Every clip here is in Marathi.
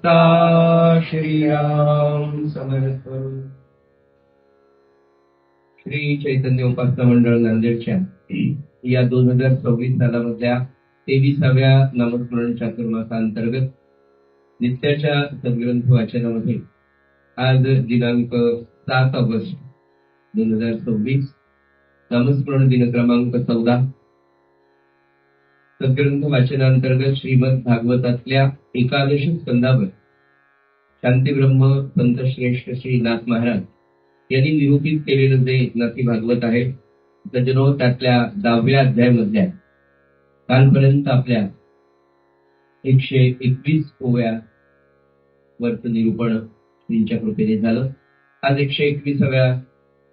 समर्था श्रीराम समर्थ. श्री चैतन्य उपासना मंडळ नांदेडच्या या 2026 सालामधल्या 23व्या नामस्मरण चातुर्मासांतर्गत नित्याच्या सद्ग्रंथ वाचनामध्ये आज दिनांक 7 ऑगस्ट 2026 नामस्मरण दिन क्रमांक 14 सद्ग्रंथ वाचनांतर्गत श्रीमद भागवतातल्या 11 स्कंदावर शांतीब्रह्म संत श्रेष्ठ श्री नाथ महाराज यांनी निरूपित केलेलं जे नाथी भागवत आहे सज्जनो, त्यातल्या 10व्या अध्यायामधल्या कालपर्यंत आपल्या 121 ओव्या वरचं निरूपण श्रींच्या कृपेने झालं. आज 121व्या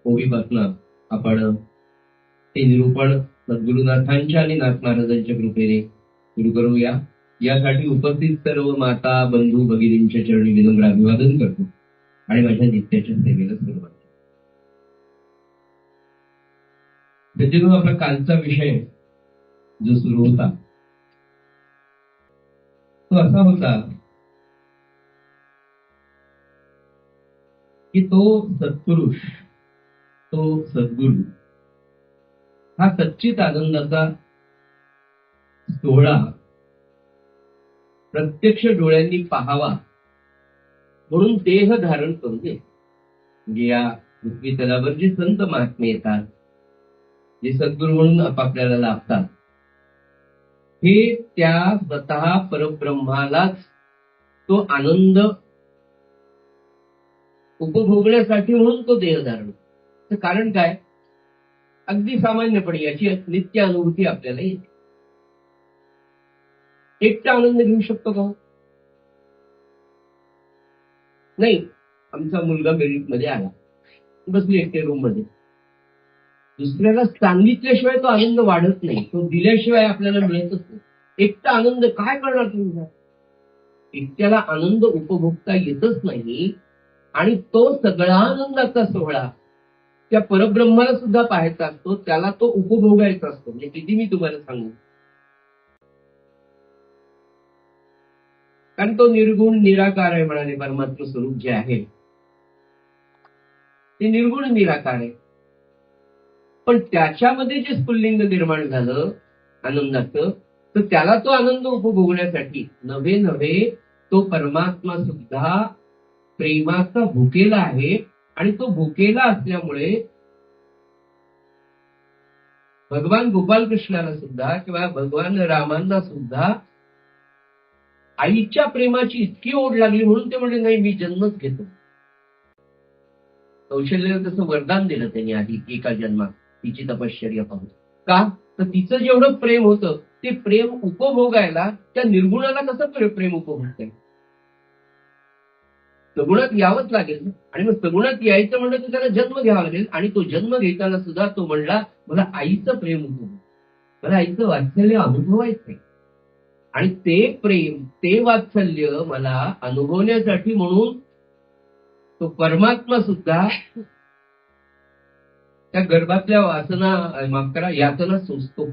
ओवीपासून आपण ते निरूपण सद्गुरुनाथांच्या आणि नाथ महाराजांच्या कृपेने सुरू करूया. यासाठी उपस्थित सर्व माता बंधू भगिनींच्या चरणी विनम्र अभिवादन करतो आणि माझ्या नित्याच्या सेवेला सुरुवात. त्याच्यातून आपला कालचा विषय जो सुरू होता तो असा होता की तो सत्पुरुष, तो सद्गुरू हा सच्चित आनंदाचा सोहळा प्रत्यक्ष डोळ्यांनी पाहावा म्हणून देह धारण करून दे. म्हणजे या पृथ्वी तलावर जे संत महात्मे येतात, जे सद्गुरू म्हणून आपापल्याला लाभतात, हे त्या स्वतः परब्रह्मालाच तो आनंद उपभोगण्यासाठी म्हणून तो देह धारण. कारण काय? अगदी सामान्यपणे याची नित्य अनुभूती आपल्याला येते. एकटा आनंद घेऊ शकतो का? नाही. आमचा मुलगा मेरिट मध्ये आला, बसली एकटे रूम मध्ये. दुसऱ्याला सांगितल्याशिवाय तो आनंद वाढत नाही, तो दिल्याशिवाय आपल्याला मिळतच नाही. एकटा आनंद काय करणार तुम्ही? एकट्याला आनंद उपभोगता येतच नाही आणि तो सगळा आनंदाचा सोहळा त्या परब्रह्माला सुद्धा पाहायचा असतो, त्याला तो उपभोगायचा असतो. म्हणजे किती मी तुम्हाला सांगू, कारण तो निर्गुण निराकार आहे. म्हणाले परमात्म स्वरूप जे आहे ते निर्गुण निराकार आहे. पण त्याच्यामध्ये जे स्फुल्लिंग निर्माण झालं आनंदाचं, तर त्याला तो आनंद उपभोगण्यासाठी नव्हे तो परमात्मा सुद्धा प्रेमाचा भुकेला आहे. आणि तो भुकेला असल्यामुळे भगवान गोपाल कृष्णाला सुद्धा किंवा भगवान रामांना सुद्धा आईच्या प्रेमाची इतकी ओढ लागली म्हणून ते म्हणजे नाही, मी जन्मच घेतो. कौशल्याला तसं वरदान दिलं त्यांनी आधी एका जन्मात तिची तपश्चर्या पाहून. का? तर तिचं जेवढं प्रेम होतं ते प्रेम उपभोगायला त्या निर्गुणाला कसं प्रेम उपभोगता येईल? सगुणात यावंच लागेल. आणि मग सगुणात यायचं म्हणलं तर त्याला जन्म घ्यावा लागेल. आणि तो जन्म घेताना सुद्धा तो म्हणला, मला आईचं प्रेम उपभोग, मला आईचं वात्सल्य अनुभवायचंय. आणि ते प्रेम, ते वात्सल्य मला अनुभवण्यासाठी म्हणून तो परमात्मा सुद्धा त्या गर्भातल्या यातना सोसतो.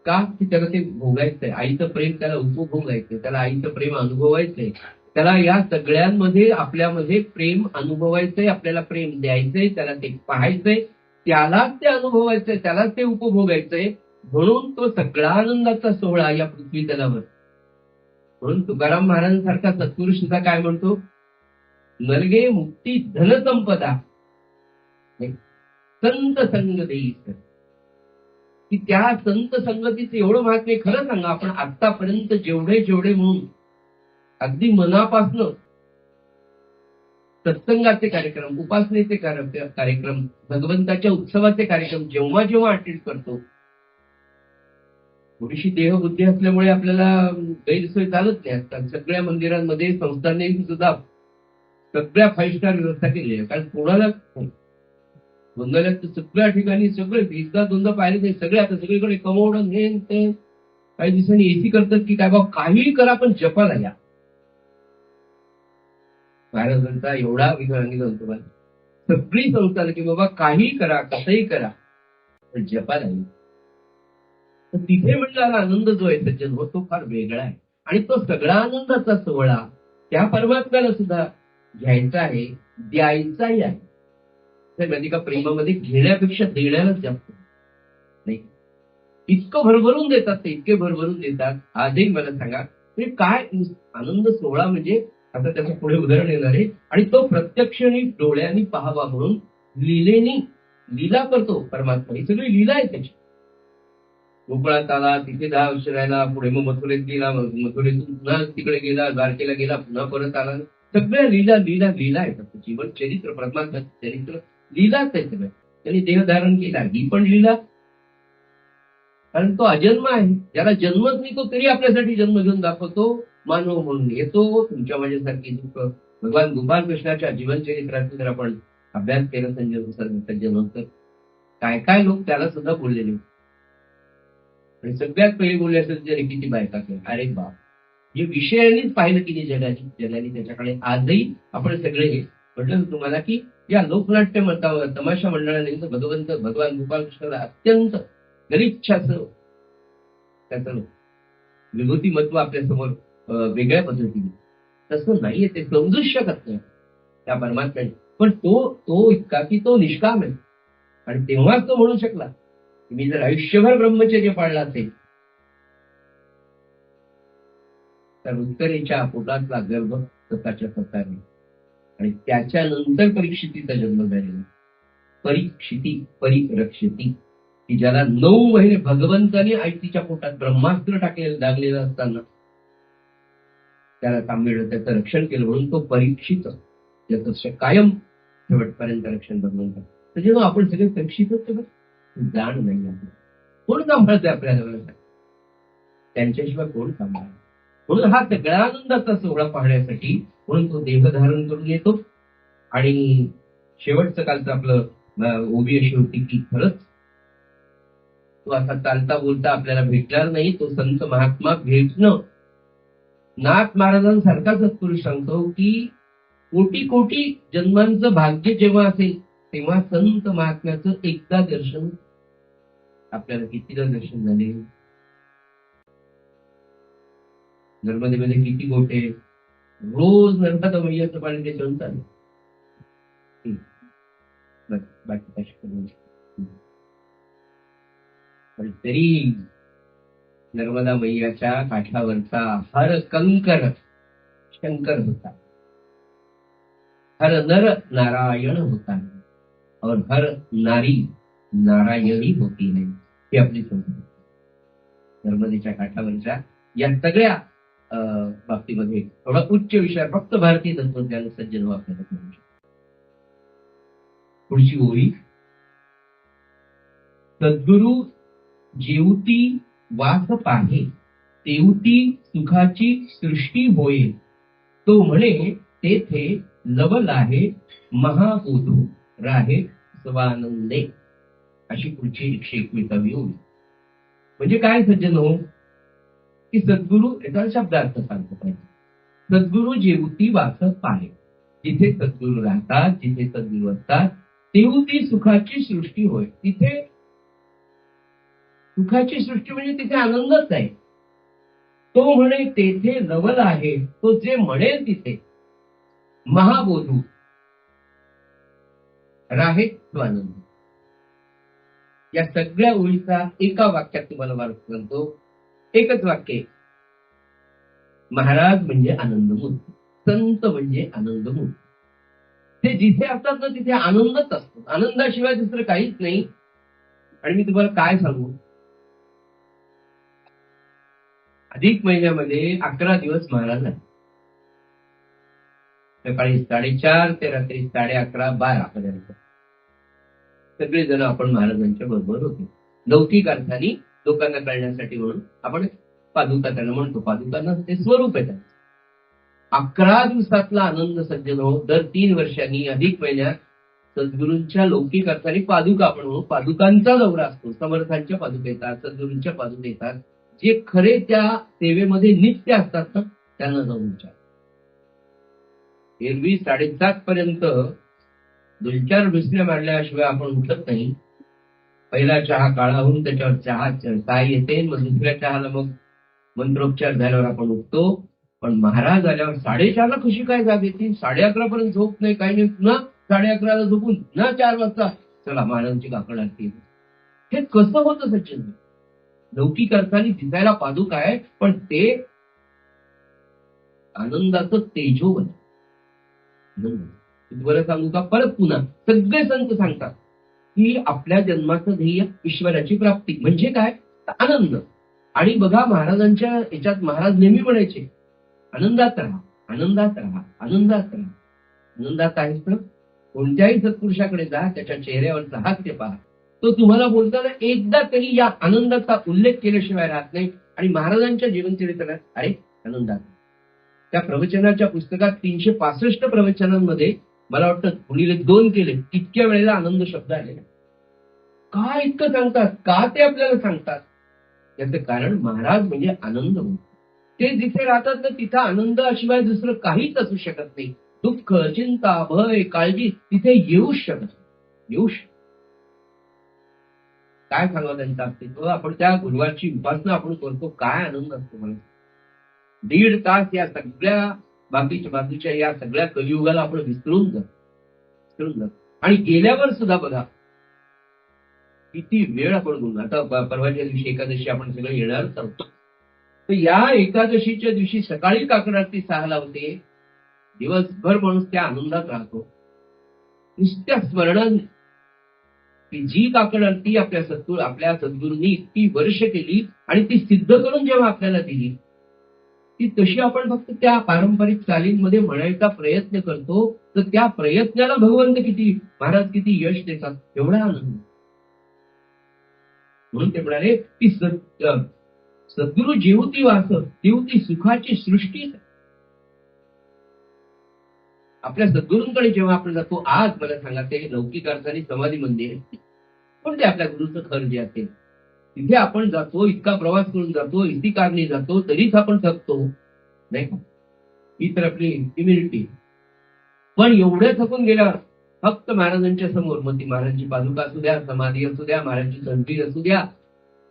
का? की त्याला ते भोगायचंय. आईचं प्रेम त्याला उपभोगायचंय, त्याला आईचं प्रेम अनुभवायचंय, त्याला या सगळ्यांमध्ये आपल्यामध्ये प्रेम अनुभवायचंय, आपल्याला प्रेम द्यायचंय, त्याला ते पाहायचंय, त्यालाच ते अनुभवायचंय, त्यालाच ते उपभोगायचंय. म्हणून तो सगळा आनंदाचा सोहळा या पृथ्वी तलावर. म्हणून तुकाराम महाराजांसारखा सत्पुरुष सुद्धा काय म्हणतो, नरगे मुक्ती धनसंपदा संत संग देई. की त्या संत संगतीचं एवढं महात्म्य. खरं सांगा, आपण आतापर्यंत जेवढे म्हणून अगदी मनापासनं सत्संगाचे कार्यक्रम, उपासनेचे कार्यक्रम, भगवंताच्या उत्सवाचे कार्यक्रम जेव्हा अटेंड करतो, थोडीशी देहबुद्धी असल्यामुळे आपल्याला गैरसोय चालत नाही असतात. सगळ्या मंदिरांमध्ये संस्थांनी सुद्धा सगळ्या 5 स्टार व्यवस्था केली आहे. कारण कोणाला बंगाल्यात सगळ्या ठिकाणी सगळे एकदा दोनदा पाहिले नाही, सगळे आता सगळीकडे कमवणं हे ते. काही दिवसांनी एसी करतात की काय बाबा, काहीही करा पण जपाला या. महाराजांचा एवढा विधान होतो, सगळी संस्था की बाबा काही करा, कसंही करा पण जपाला या. तर तिथे म्हटलेला आनंद जो आहे सज्जन तो फार वेगळा आहे. आणि तो सगळा आनंदाचा सोहळा त्या परमात्म्याला सुद्धा घ्यायचा आहे, द्यायचाही आहे. तर माहिती का, प्रेमामध्ये घेण्यापेक्षा देण्यालाच जास्त नाही. इतकं भरभरून देतात ते, इतके भरभरून देतात. आजही मला सांगा म्हणजे काय आनंद सोहळा, म्हणजे आता त्याचं पुढे उदाहरण येणार आहे. आणि तो प्रत्यक्षाने डोळ्यांनी पाहावा म्हणून लीलेनी लीला करतो परमात्मा. ही सगळी लीला आहे त्याची. गोकुळात आला, तिथे 10 वर्ष राहिला, पुढे मग मथुरेत गेला, मथुरेतून पुन्हा तिकडे गेला, द्वारकेला गेला, पुन्हा परत आला. सगळ्या लीला लीला लीला आहेत. जीवन चरित्र, परमात्मा चरित्र लीलाच आहे सगळं. त्यांनी देह धारण केला, ही पण लीला. कारण तो अजन्म आहे, ज्याला जन्मच नाही तो तरी आपल्यासाठी जन्म घेऊन दाखवतो. मानव म्हणून येतो. तुमच्या माझ्यासारखी दुःख भगवान गोपाल कृष्णाच्या जीवन चरित्राचा जर आपण अभ्यास केला सज्जन, काय काय लोक त्याला सुद्धा बोललेले. आणि सगळ्यात पहिले बोलले असेल तरी किती बायका केल्या. अरे बाप, जे विषयांनीच पाहिलं की नाही जगाने त्याच्याकडे. आजही आपण सगळे म्हटलं तुम्हाला की या लोकनाट्य मंडळावर, तमाशा मंडळाने भगवान गोपाल कृष्णाला अत्यंत गलिच्छाचं त्याचं विभूती महत्व आपल्या समोर वेगळ्या पद्धतीने. तसं नाहीये, ते समजूच शकत नाही त्या परमात्म्याने. पण तो इतका की तो निष्काम आहे. आणि तेव्हाच तो म्हणू शकला की मी जर आयुष्यभर ब्रह्मचर्य पाळला असेल तर उत्तरेच्या पोटातला गर्भ स्वतःच्या स्वतःने. आणि त्याच्यानंतर परीक्षितीचा जन्म झालेला. परीक्षिती परिरक्षिती, की ज्याला 9 महिने भगवंताने आईच्या पोटात ब्रह्मास्त्र लागलेलं असताना त्याला तांबेलं, त्याचं रक्षण केलं म्हणून तो परीक्षित. त्याचं कायम शेवटपर्यंत रक्षण भगवंत. तर जेव्हा आपण सगळे परीक्षितच जाण नाही आहे. कोण सांभाळते आपल्याला? त्यांच्याशिवाय कोण सांभाळ? म्हणून हा सगळ्या आनंदाचा सोहळा पाहण्यासाठी म्हणून तो देह धारण करून येतो. आणि शेवटचं कालचं आपलं ओबी अशी होती की खरंच तो असा चालता बोलता आपल्याला भेटणार नाही. तो संत महात्मा भेटणं. नाथ महाराजांसारखा सत्पुरुष सांगतो की कोटी कोटी जन्मांचं भाग्य जेव्हा असेल तेव्हा संत महात्म्याचं एकदा दर्शन. आपल्याला कितीदा दर्शन झाले? नर्मदेमध्ये किती गोटे, रोज नर्मदा मैयाचं पाणी त्याच्यावर चालू. बाकी कशी पण तरी नर्मदा मैयाच्या काठावरचा हर कंकर शंकर होता, हर नर नारायण होता और हर नारी नारायणी होती नाही. ही आपली संस्कृती. नर्मदेच्या काठावरच्या या सगळ्या बाबतीमध्ये थोडा उच्च विषय फक्त भारतीय तत्वज्ञान सज्जन आपल्याला करू शकतो. पुढची ओळी, सद्गुरु जेवती वास पाहे तेवती सुखाची सृष्टी होय, तो म्हणे तेथे लवल आहे महाबोधू राहे स्वानंदे. अशी पुढची 121वी ओळी. म्हणजे काय सज्जन हो, की सद्गुरु याचा शब्दार्थ सांगतो पाहिजे. सद्गुरु जेवती वास पाहे, जिथे सद्गुरु राहतात, जिथे सद्गुरु असतात तेवती सुखाची सृष्टी होय. तिथे सुखाची सृष्टी म्हणजे तिथे आनंदच आहे. तो म्हणे तेथे लवल आहे, तो जे म्हणेल तिथे महाबोधू राहे स्वानंद. या सगळ्या ओळीचा एका वाक्यात तुम्हाला मार्ग सांगतो. एकच वाक्य, महाराज म्हणजे आनंदमूर्ती, संत म्हणजे आनंदमूर्ती. ते जिथे असतात ना तिथे आनंदच असतो. आनंदाशिवाय दुसरं काहीच नाही. आणि मी तुम्हाला काय सांगू, अधिक महिन्यामध्ये 11 दिवस महाराज आहे. सकाळी 4:30 ते रात्री 11:30-12 पर्यंत सगळेजण आपण महाराजांच्या बरोबर होतो. लौकिक अर्थाने लोकांना कळण्यासाठी म्हणून आपण पादुका त्यांना म्हणतो. पादुकांना ते स्वरूप आहे. 11 दिवसातला आनंद सज्जन हो. दर 3 वर्षांनी अधिक महिन्यात सद्गुरूंच्या लौकिक अर्थाने पादुका आपण म्हणू, पादुकांचा दौरा असतो. समर्थांच्या पादुका येतात, सद्गुरूंच्या पादुका येतात. जे खरे त्या सेवेमध्ये नित्य असतात ना त्यांना जाऊन विचार. एरवी 7:30 पर्यंत 2-4 दुसऱ्या मारल्याशिवाय आपण उठत नाही. पहिला चहा काळा होऊन त्याच्यावर चहा काय येते, मग दुसऱ्या चहाला मग मंत्रोपचार झाल्यावर आपण उठतो. पण महाराज आल्यावर 4:30ला कशी काय जाग येते? 11:30 पर्यंत झोप नाही, काही नाही. पुन्हा 11:30ला झोपून पुन्हा 4 वाजता चला महाराजांची काकड आरती. हे कसं होतं सचिन? लौकिक अर्थाने दिसायला पादुक आहे, पण ते आनंदाचं तेजोवन. बरं सांगू का? परत पुन्हा सगळे संत सांगतात की आपल्या जन्माचं ध्येय ईश्वराची प्राप्ती. म्हणजे काय? आनंद. आणि बघा महाराजांच्या याच्यात महाराज नेहमी म्हणायचे, आनंदात राहा, आनंदात राहा, आनंदात राहा. आनंदात आहेस तर कोणत्याही सत्पुरुषाकडे जा, त्याच्या चेहऱ्यावरचा हास्य पहा. तो तुम्हाला बोलताना एकदा तरी या आनंदाचा उल्लेख केल्याशिवाय राहत नाही. आणि महाराजांच्या जीवनचरित्रात अरे आनंदात, त्या प्रवचनाच्या पुस्तकात 365 प्रवचनांमध्ये मला वाटतं गुणिले 2 केले, इतक्या वेळेला आनंद शब्द आलेला. का इतकं सांगतात? का ते आपल्याला सांगतात? याचं कारण महाराज म्हणजे आनंद. ते जिथे राहतात ना तिथं आनंदाशिवाय दुसरं काहीच असू शकत नाही. दुःख, चिंता, भय, काळजी तिथे येऊच शकत नाही. येऊ शकत. काय सांगावं त्यांचं अस्तित्व? आपण त्या गुरुवारची उपासना आपण करतो, काय आनंद असतो मला. 1.5 तास या सगळ्या बाजूच्या या सगळ्या कलियुगाला आपण विसरून जातो. आणि गेल्यावर सुद्धा बघा किती वेळ आपण बोलू. आता परवाच्या दिवशी एकादशी आपण सगळं येणार करतो. तर या एकादशीच्या दिवशी सकाळी काकड आरती 6ला होते. दिवसभर माणूस त्या आनंदात राहतो, नुसत्या स्मरणाने. जी काकड आरती आपल्या सद्गुरूंनी इतकी वर्ष केली आणि ती सिद्ध करून जेव्हा आपल्याला दिली, ती तशी आपण फक्त त्या पारंपरिक चालींमध्ये म्हणायचा प्रयत्न करतो, तर त्या प्रयत्नाला भगवंत महाराज किती यश देतात, एवढा आनंद. म्हणून ते म्हणाले की सद्गुरु जेवती वास तेवती सुखाची सृष्टी. आपल्या सद्गुरूंकडे जेव्हा आपण जातो, आज मला सांगा ते लौकिक अर्थाने समाधी मंदिर पण ते आपल्या गुरुचं घर जे असेल तिथे आपण जातो, इतका प्रवास करून जातो, इतकी कारणी जातो, तरीच आपण थकतो नाही का? ही तर आपली इम्युनिटी. पण एवढ्या थकून गेल्यावर फक्त महाराजांच्या समोर, मग ती महाराजांची पादुका असू द्या, समाधी असू द्या, महाराजांची तंबीर असू द्या,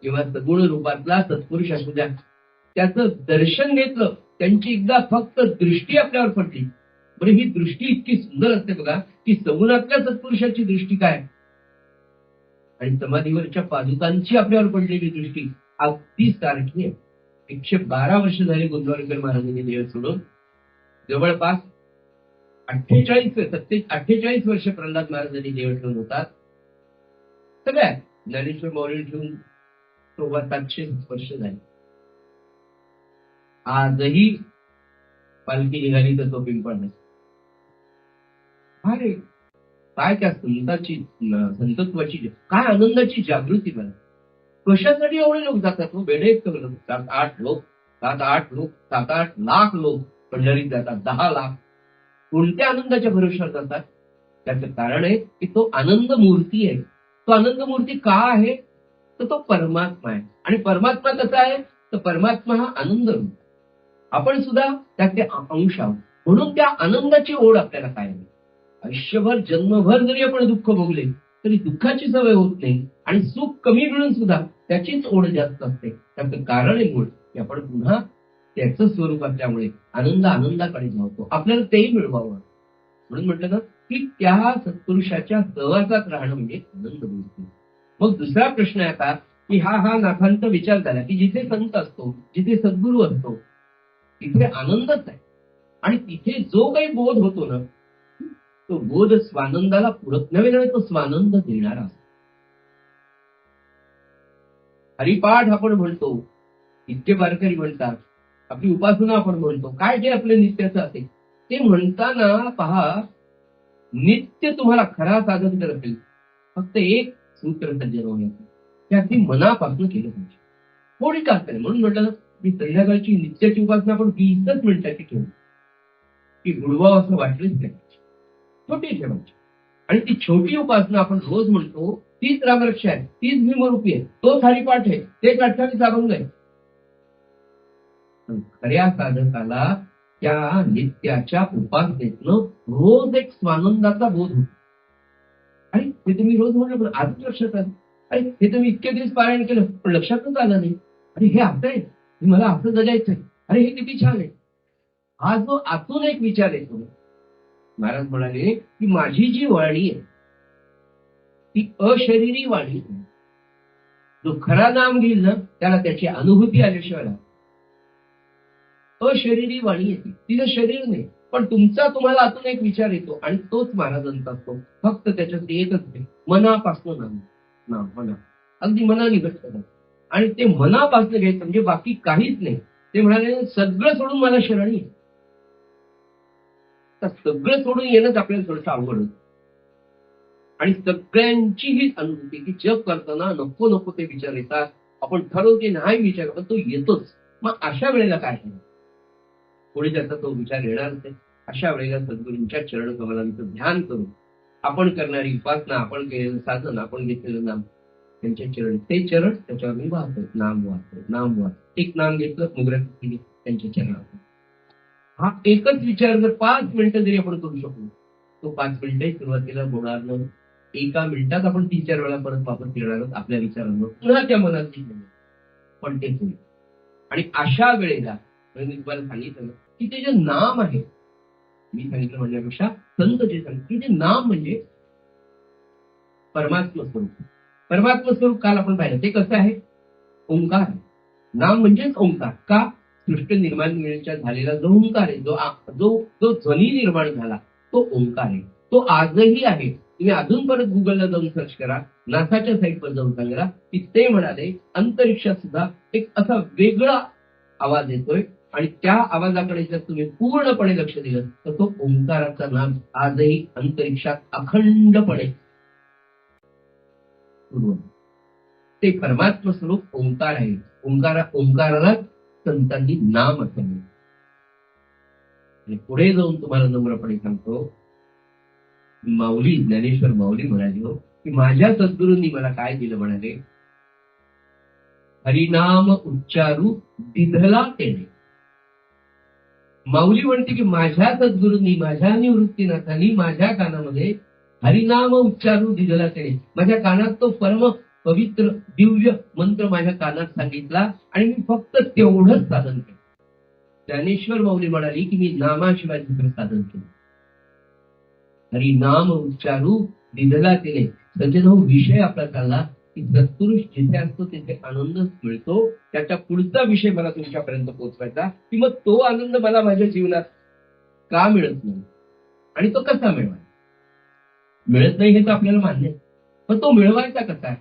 किंवा सगुण रूपातला सत्पुरुष असू द्या, त्याचं दर्शन घेतलं, त्यांची एकदा फक्त दृष्टी आपल्यावर पडली. बरं, ही दृष्टी इतकी सुंदर असते बघा की सगुणातल्या सत्पुरुषाची दृष्टी काय आणि समाधीवरच्या पादुकांची आपल्यावर पडलेली दृष्टी अगदी सारखी आहे. 112 वर्ष झाली गोंदवलेकर महाराजांनी देव सोडून. जवळपास 48 वर्ष प्रल्हाद महाराजांनी देव ठेवून होतात. सगळ्या ज्ञानेश्वर माऊली ठेवून 700 वर्ष झाली. आजही पालखी निघाली तर तो पिंपळ नाही. अरे काय त्या संतत्वाची काय आनंदाची जागृती मला. कशासाठी एवढे लोक जातात? तो बेडे 7-8 लोक 7-8 लाख लोक पंढरीत जातात. 10 लाख. कोणत्या आनंदाच्या भरोशावर जातात? त्याचं कारण आहे की तो आनंद मूर्ती आहे. तो आनंद मूर्ती का आहे? तर तो परमात्मा आहे. आणि परमात्मा कसा आहे? तर परमात्मा हा आनंद रूप. आपण सुद्धा त्याचे अंश आहोत. म्हणून त्या आनंदाची ओढ आपल्याला काय आहे. आयुष्यभर जन्मभर जरी आपण दुःख भोगले तरी दुःखाची सवय होत नाही आणि सुख कमी मिळून सुद्धा त्याचीच ओढ जास्त असते. त्याचं कारण आहे मूळ की आपण पुन्हा त्याचं स्वरूप असल्यामुळे आनंदाकडे धावतो. आपल्याला तेही मिळवावं म्हणून म्हटलं ना की त्या सत्पुरुषाच्या सहवासात राहणं म्हणजे आनंद मिळतो. मग दुसरा प्रश्न आहे आता की हा नाथांचा विचार झाला की जिथे संत असतो, जिथे सद्गुरू असतो, तिथे आनंदच आहे. आणि तिथे जो काही बोध होतो ना तो बोध स्वानंदाला पूरक नव्हे, तो स्वानंद देणारा असतो. हरिपाठ आपण म्हणतो, इतके वारकरी म्हणतात, आपली उपासना आपण म्हणतो, काय जे आपले नित्याचं असेल ते म्हणताना पहा, नित्य तुम्हाला खरा साधन जर असेल फक्त एक सूत्र सज्जन होण्याचं, ते अगदी मनापासून केलं पाहिजे. थोडी का असेल म्हणून म्हटलं मी संध्याकाळची नित्याची उपासना आपण 20 मिनिटाची ठेवू की गुडवाव असं वाटलंच नाही, छोटी ठेवायची. आणि ती छोटी उपासना आपण रोज म्हणतो तीच रामरक्षा आहे, तीच भीमरूपी आहे, तोच हरिपाठ आहे, तेच 28 अभंग आहे. खऱ्या साधकाला त्या नित्याच्या उपासनेतनं रोज एक स्वानंदाचा बोध होतो. आणि ते तुम्ही रोज म्हणलं आजच लक्षात आलं. अरे हे तुम्ही इतके दिवस पारायण केलं पण लक्षातच आलं नाही. आणि हे असं आहे मला असं जगायचंय, अरे हे किती छान आहे. हा जो आतून एक विचार येतो, महाराज म्हणाले की माझी जी वाणी आहे ती अशरीरी वाणी आहे. जो खरा नाम घेईल ना त्याला त्याची अनुभूती आल्याशिवाय अशरीरी वाणी येते, तिचं शरीर नाही. पण तुम्हाला आतून एक विचार येतो आणि तोच महाराजांचा असतो. फक्त त्याच्यात एकच आहे, मनापासून नाम. नाम मना, अगदी मनाने घट्ट करा. आणि ते मनापासून घ्यायचं म्हणजे बाकी काहीच नाही. ते म्हणाले सगळं सोडून मला शरणी आहे. तर सगळं सोडून येणंच आपल्याला थोडंसं अवघड होतं. आणि सगळ्यांची ही अनुभूती की जप करताना नको नको ते विचार येतात. आपण ठरवते नाही विचार, पण तो येतोच. मग अशा वेळेला काय करायचं? पुढे त्याचा तो विचार येणारच आहे. अशा वेळेला सद्गुरूंच्या चरण कमलांचं ध्यान करून आपण करणारी उपासना, आपण केलेलं साधन, आपण घेतलेलं नाम, त्यांचे चरण, ते चरण त्याच्यावर मी वाहतोय, नाम वाहतोय, नाम वाहतोय. एक नाम घेतलं, मुद्रा केली, त्यांच्या चरणावर. हा एकच विचार जर 5 मिनिटं जरी आपण करू शकलो, तो 5 मिनिटही सुरुवातीला होणार नाही. एका मिनिटात आपण 3-4 वेळा परत वापर करणार आहोत आपल्या विचारांवर, पुन्हा त्या मनात पण ते होईल. आणि अशा वेळेला मी तुम्हाला सांगितलं की ते जे नाम आहे, मी सांगितलं म्हणण्यापेक्षा संत जे सांगतात की ते नाम म्हणजे परमात्मा स्वरूप. परमात्मा स्वरूप काल आपण पाहिलं ते कसं आहे? ओंकार. नाम म्हणजेच ओंकार. का? सृष्टी निर्माण वेळेच्या झालेला जो ओंकार आहे, जो जो ध्वनी निर्माण झाला तो ओंकार आहे. तो आजही आहे. तुम्ही अजून परत गुगलला जाऊन सर्च करा, नासाच्या साईटवर जाऊन सांगा की ते म्हणाले अंतरिक्षात सुद्धा एक असा वेगळा आवाज येतोय आणि त्या आवाजाकडे जर तुम्ही पूर्णपणे लक्ष दिलं तर तो ओंकाराचा नाम आजही अंतरिक्षात अखंडपणे ते परमात्मा स्वरूप ओंकार आहे. ओंकाराला संतांनी नाम असं म्हणलं. आणि पुढे जाऊन तुम्हाला नम्रपणे सांगतो, माऊली, ज्ञानेश्वर माऊली म्हणाले हो की माझ्या सद्गुरूंनी मला काय दिलं म्हणाले, हरिनाम उच्चारू दिधला तेने. माऊली म्हणते की माझ्या सद्गुरूंनी, माझ्या निवृत्तीनाथांनी माझ्या कानामध्ये हरिनाम उच्चारू दिधला तेने, माझ्या कानात तो परम पवित्र दिव्य मंत्र माझ्या कानात सांगितला आणि मी फक्त तेवढंच साधन केलं. ज्ञानेश्वर माऊली म्हणाली की मी नामाशिवाय दुसरं साधन केलं. हरिनाम उच्चारू दिधला तेने. सज्जनो, विषय आपला चालला की सत्पुरुष जिथे असतो तिथे आनंद मिळतो. त्याच्या पुढचा विषय मला तुमच्यापर्यंत पोहोचवायचा की मग तो आनंद मला माझ्या जीवनात का मिळत नाही आणि तो कसा मिळवायचा. मिळत नाही हे तर आपल्याला मान्य आहे, पण तो मिळवायचा कसा आहे?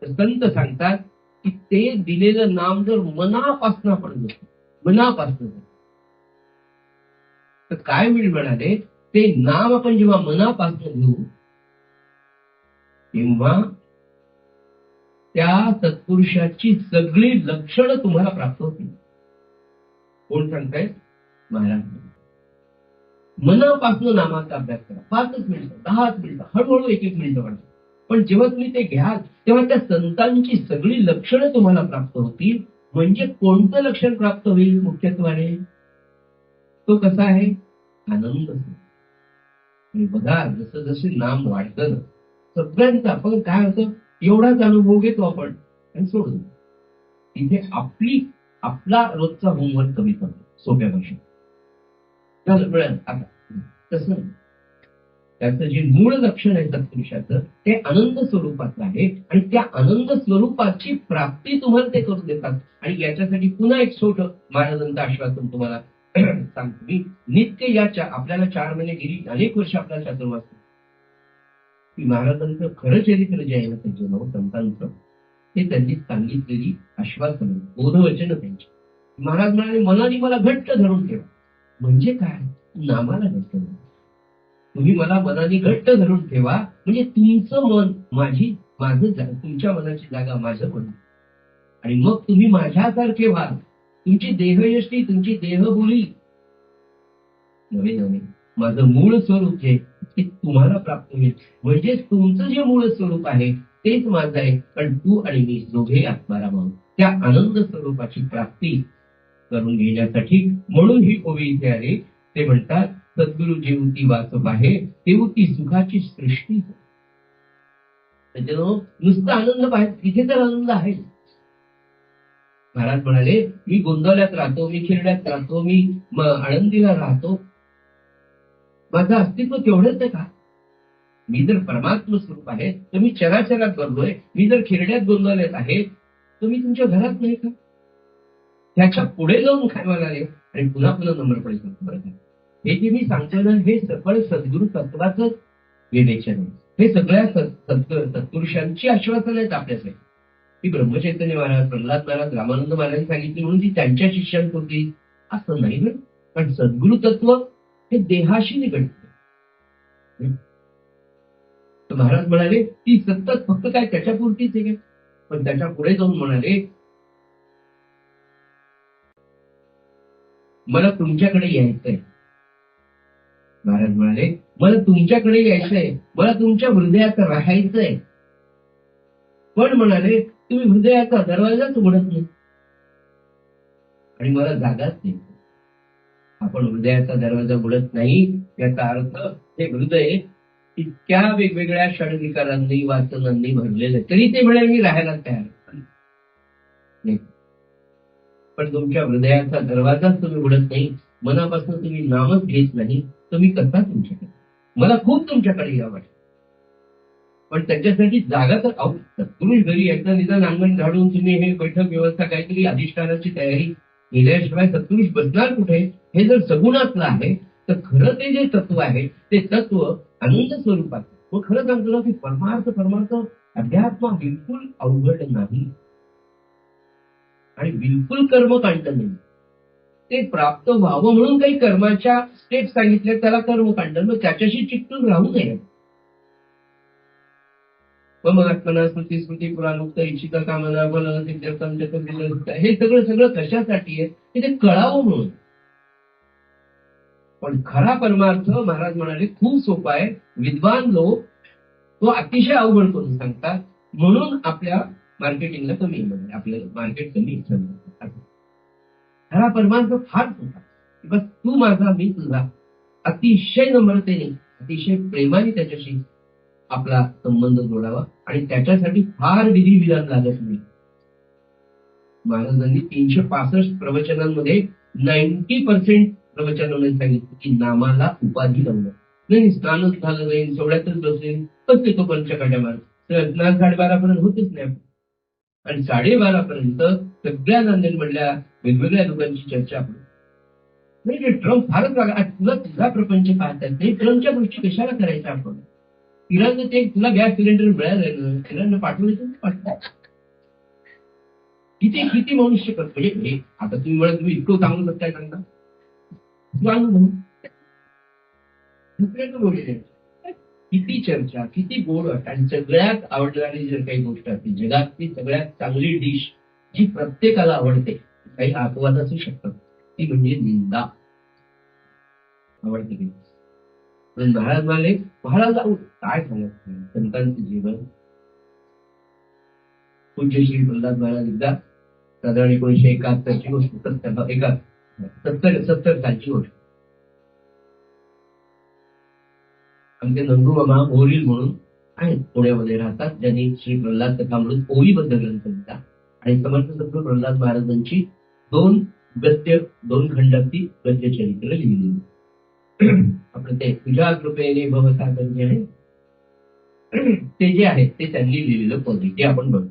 संत सांगतात की ते दिलेलं नाम जर मनापासून आपण घेतो, मनापासून, तर काय होईल म्हणाले, ते नाम आपण जेव्हा मनापासून घेऊ तेव्हा त्या सत्पुरुषाची सगळी लक्षणं तुम्हाला प्राप्त होतील. कोण सांगताय? महाराज. मनापासून नामाचा अभ्यास करा. 5 मिनिटं, 10 मिनिटं, हळूहळू 1-1 मिनिटं वाढवा. पण जेव्हा तुम्ही ते घ्याल तेव्हा त्या संतांची सगळी लक्षणं तुम्हाला प्राप्त होतील. म्हणजे कोणतं लक्षण प्राप्त होईल मुख्यत्वाने? तो कसा आहे? आनंद. आणि बघा, जसं जसे नाम वाढतं सगळ्यांचा, आपण काय होतं, एवढाच अनुभव घेतो आपण आणि सोडतो. तिथे आपला रोजचा होमवर्क कमी करतो, सोप्या भाषेत. आता तसं त्याचं जे मूळ लक्षण आहे सत्पुरुषाचं ते आनंद स्वरूपाचं आहे आणि त्या आनंद स्वरूपाची प्राप्ती तुम्हाला ते करून देतात. आणि याच्यासाठी पुन्हा एक छोटं महाराजांचं आश्वासन तुम्हाला सांगतो मी. नित्य आपल्याला 4 महिने गेली, अनेक वर्ष आपल्याला चातुर्मास की महाराजांचं खरं चरित्र जे आहे ना त्याचं संतांचं, ते त्यांनी सांगितलेली आश्वासन, बोधवचन त्यांची. महाराज म्हणाले मनाने मला घट्ट धरून ठेवा. म्हणजे काय? नामाला घट्ट धरून. तुम्ही मला मनाने घट्ट धरून ठेवा म्हणजे तुमचं मन माझं, तुमच्या मनाची जागा माझं मन. आणि मग तुम्ही माझ्यासारखे व्हाल. तुमची देहयष्टी, तुमची देहबोली नवे नवे माझं मूळ स्वरूप जे ते तुम्हाला प्राप्त होईल. म्हणजे तुमचं जे मूळ स्वरूप आहे तेच माझं आहे. पण तू आणि मी दोघे आत्माराम आहोत. त्या आनंद स्वरूपाची प्राप्ती करून घेण्यासाठी म्हणून ही ओवी इथे आली. ते म्हणतात सद्गुरु जेवती वाचप आहे तेवती सुखाची सृष्टी. त्याच्यानं नुसता आनंद पाहिजे, तिथे तर आनंद आहे महाराज म्हणाले, मी गोंदवल्यात राहतो, मी खिरड्यात राहतो, मी आळंदीला राहतो, माझं अस्तित्व तेवढंच आहे का? मी जर परमात्म स्वरूप आहे तर मी चराचरात बघतोय. मी जर खिरड्यात गोंदवल्यात आहे तर मी तुमच्या घरात नाही का? त्याच्या पुढे जाऊन काय म्हणाले आणि पुन्हा पुन्हा नम्रपणे सांगतो बरं का, हे जे मी सांगतोय ना, हे सफळ सद्गुरु तत्वाचं विवेचन आहे. हे सगळ्या सत्पुरुषांची आश्वासन आहेत आपल्यासाठी. ती ब्रह्मचैतन्य महाराज, प्रल्हाद महाराज, रामानंद महाराज सांगितली म्हणून ती त्यांच्या शिष्यांपुरती असं नाही ना. पण सद्गुरु तत्व हे देहाशी निगडीत. तर महाराज म्हणाले ती सतत फक्त काय त्याच्यापुरतीच आहे, पण त्याच्या पुढे जाऊन म्हणाले, मला तुमच्याकडे यायचंय. महाराज म्हणाले, मला तुमच्याकडे यायचंय, मला तुमच्या हृदयात राहायचंय. पण म्हणाले, तुम्ही हृदयाचा दरवाजाच उघडत नाही आणि मला जागाच नाही. आपण हृदयाचा दरवाजा उघडत नाही याचा अर्थ हे हृदय इतक्या वेगवेगळ्या षडविकारांनी, वासनांनी भरलेलं, तरी ते म्हणे मी राहायला तयार नाही. पण तुमच्या हृदयाचा दरवाजाच तुम्ही उघडत नाही, मनापासून तुम्ही नामच घेत नाही, तुम्ही कसा तुमच्याकडे? मला खूप तुमच्याकडे यावं वाटतं, पण त्याच्यासाठी जागा तर सत्पुरुष घरी यायचं, निदान अंगण झाडून तुम्ही हे बैठक व्यवस्था काहीतरी अधिष्ठानाची तयारी केल्याशिवाय सत्पुरुष बसणार कुठे? हे जर सगुणातलं आहे तर खरं ते जे तत्व आहे ते तत्व आनंद स्वरूपात. मग खरं सांगतो ना की परमार्थ अध्यात्म बिलकुल अवघड नाही आणि बिलकुल कर्मकांड नाही. ते प्राप्त व्हावं म्हणून काही कर्माच्या स्टेप सांगितल्या, त्याला कर्मकांड. मग त्याच्याशी चिकटून राहू नये. मगात्मना स्मृती स्मृती पुराणोक्त इच्छिता कामना बल हे सगळं कशासाठी आहे? ते कळावं म्हणून. पण खरा परमार्थ महाराज म्हणाले खूप सोपा आहे. विद्वान लोक तो अतिशय अवघड करून सांगतात, म्हणून आपल्या मार्केटिंगला कमी, म्हणजे आपलं मार्केट कमी. खरा परमार्थ फार सोपा, बस तू माझा मी तुझा, अतिशय नम्रतेने अतिशय प्रेमाने त्याच्याशी आपला संबंध जोडावा आणि त्याच्यासाठी फार विधी विधान लागत नाही. महाराजांनी 365 प्रवचनांमध्ये 90% प्रवचनांमध्ये सांगितलं की नामाला उपाधी लावणं नाही. स्नानच झालं नाही, सोहळ्यातच बसेल कसं तो पंचकाट्या मार स्नान 12:30 पर्यंत होतच नाही. आणि 12:30 पर्यंत सगळ्या नांदेड मधल्या वेगवेगळ्या लोकांची चर्चा आपण नाही. ट्रम्प फारच तुला तुझा प्रपंच पाहतात नाही, ट्रम्पच्या गोष्टी कशाला करायच्या आपण? इराणनं ते तुला गॅस सिलेंडर मिळालं, इराणनं पाठवलं. किती किती मनुष्य करतो म्हणजे आता तुम्ही म्हणा तुम्ही इतकं सांगू शकताय त्यांना किती चर्चा, किती गोड आणि सगळ्यात आवडणारी जर काही गोष्ट असते जगातली सगळ्यात चांगली डिश जी प्रत्येकाला आवडते, काही अपवाद असू शकतात, ती म्हणजे निंदा. आवडते की महाराज म्हणाले, महाराज काय सांगत संतांचं जीवन. पूज्य श्री प्रल्हाद महाराज एकदा साधारण 1971ची गोष्ट, 70 सालची गोष्ट. आमचे नंदू मामा ओरील म्हणून आहेत, पुण्यामध्ये राहतात, ज्यांनी श्री प्रल्हाद कथामृत ओवीबद्ध ग्रंथ लिहिला आणि समर्थ सद्गुरू प्रल्हाद महाराजांची 2 गद्य 2 खंडाची गद्य चरित्र लिहिली. आपलं ते तुझ्या कृपेने भवसागंज आहे ते जे आहे ते त्यांनी लिहिलेलं पद, ते आपण बघतो.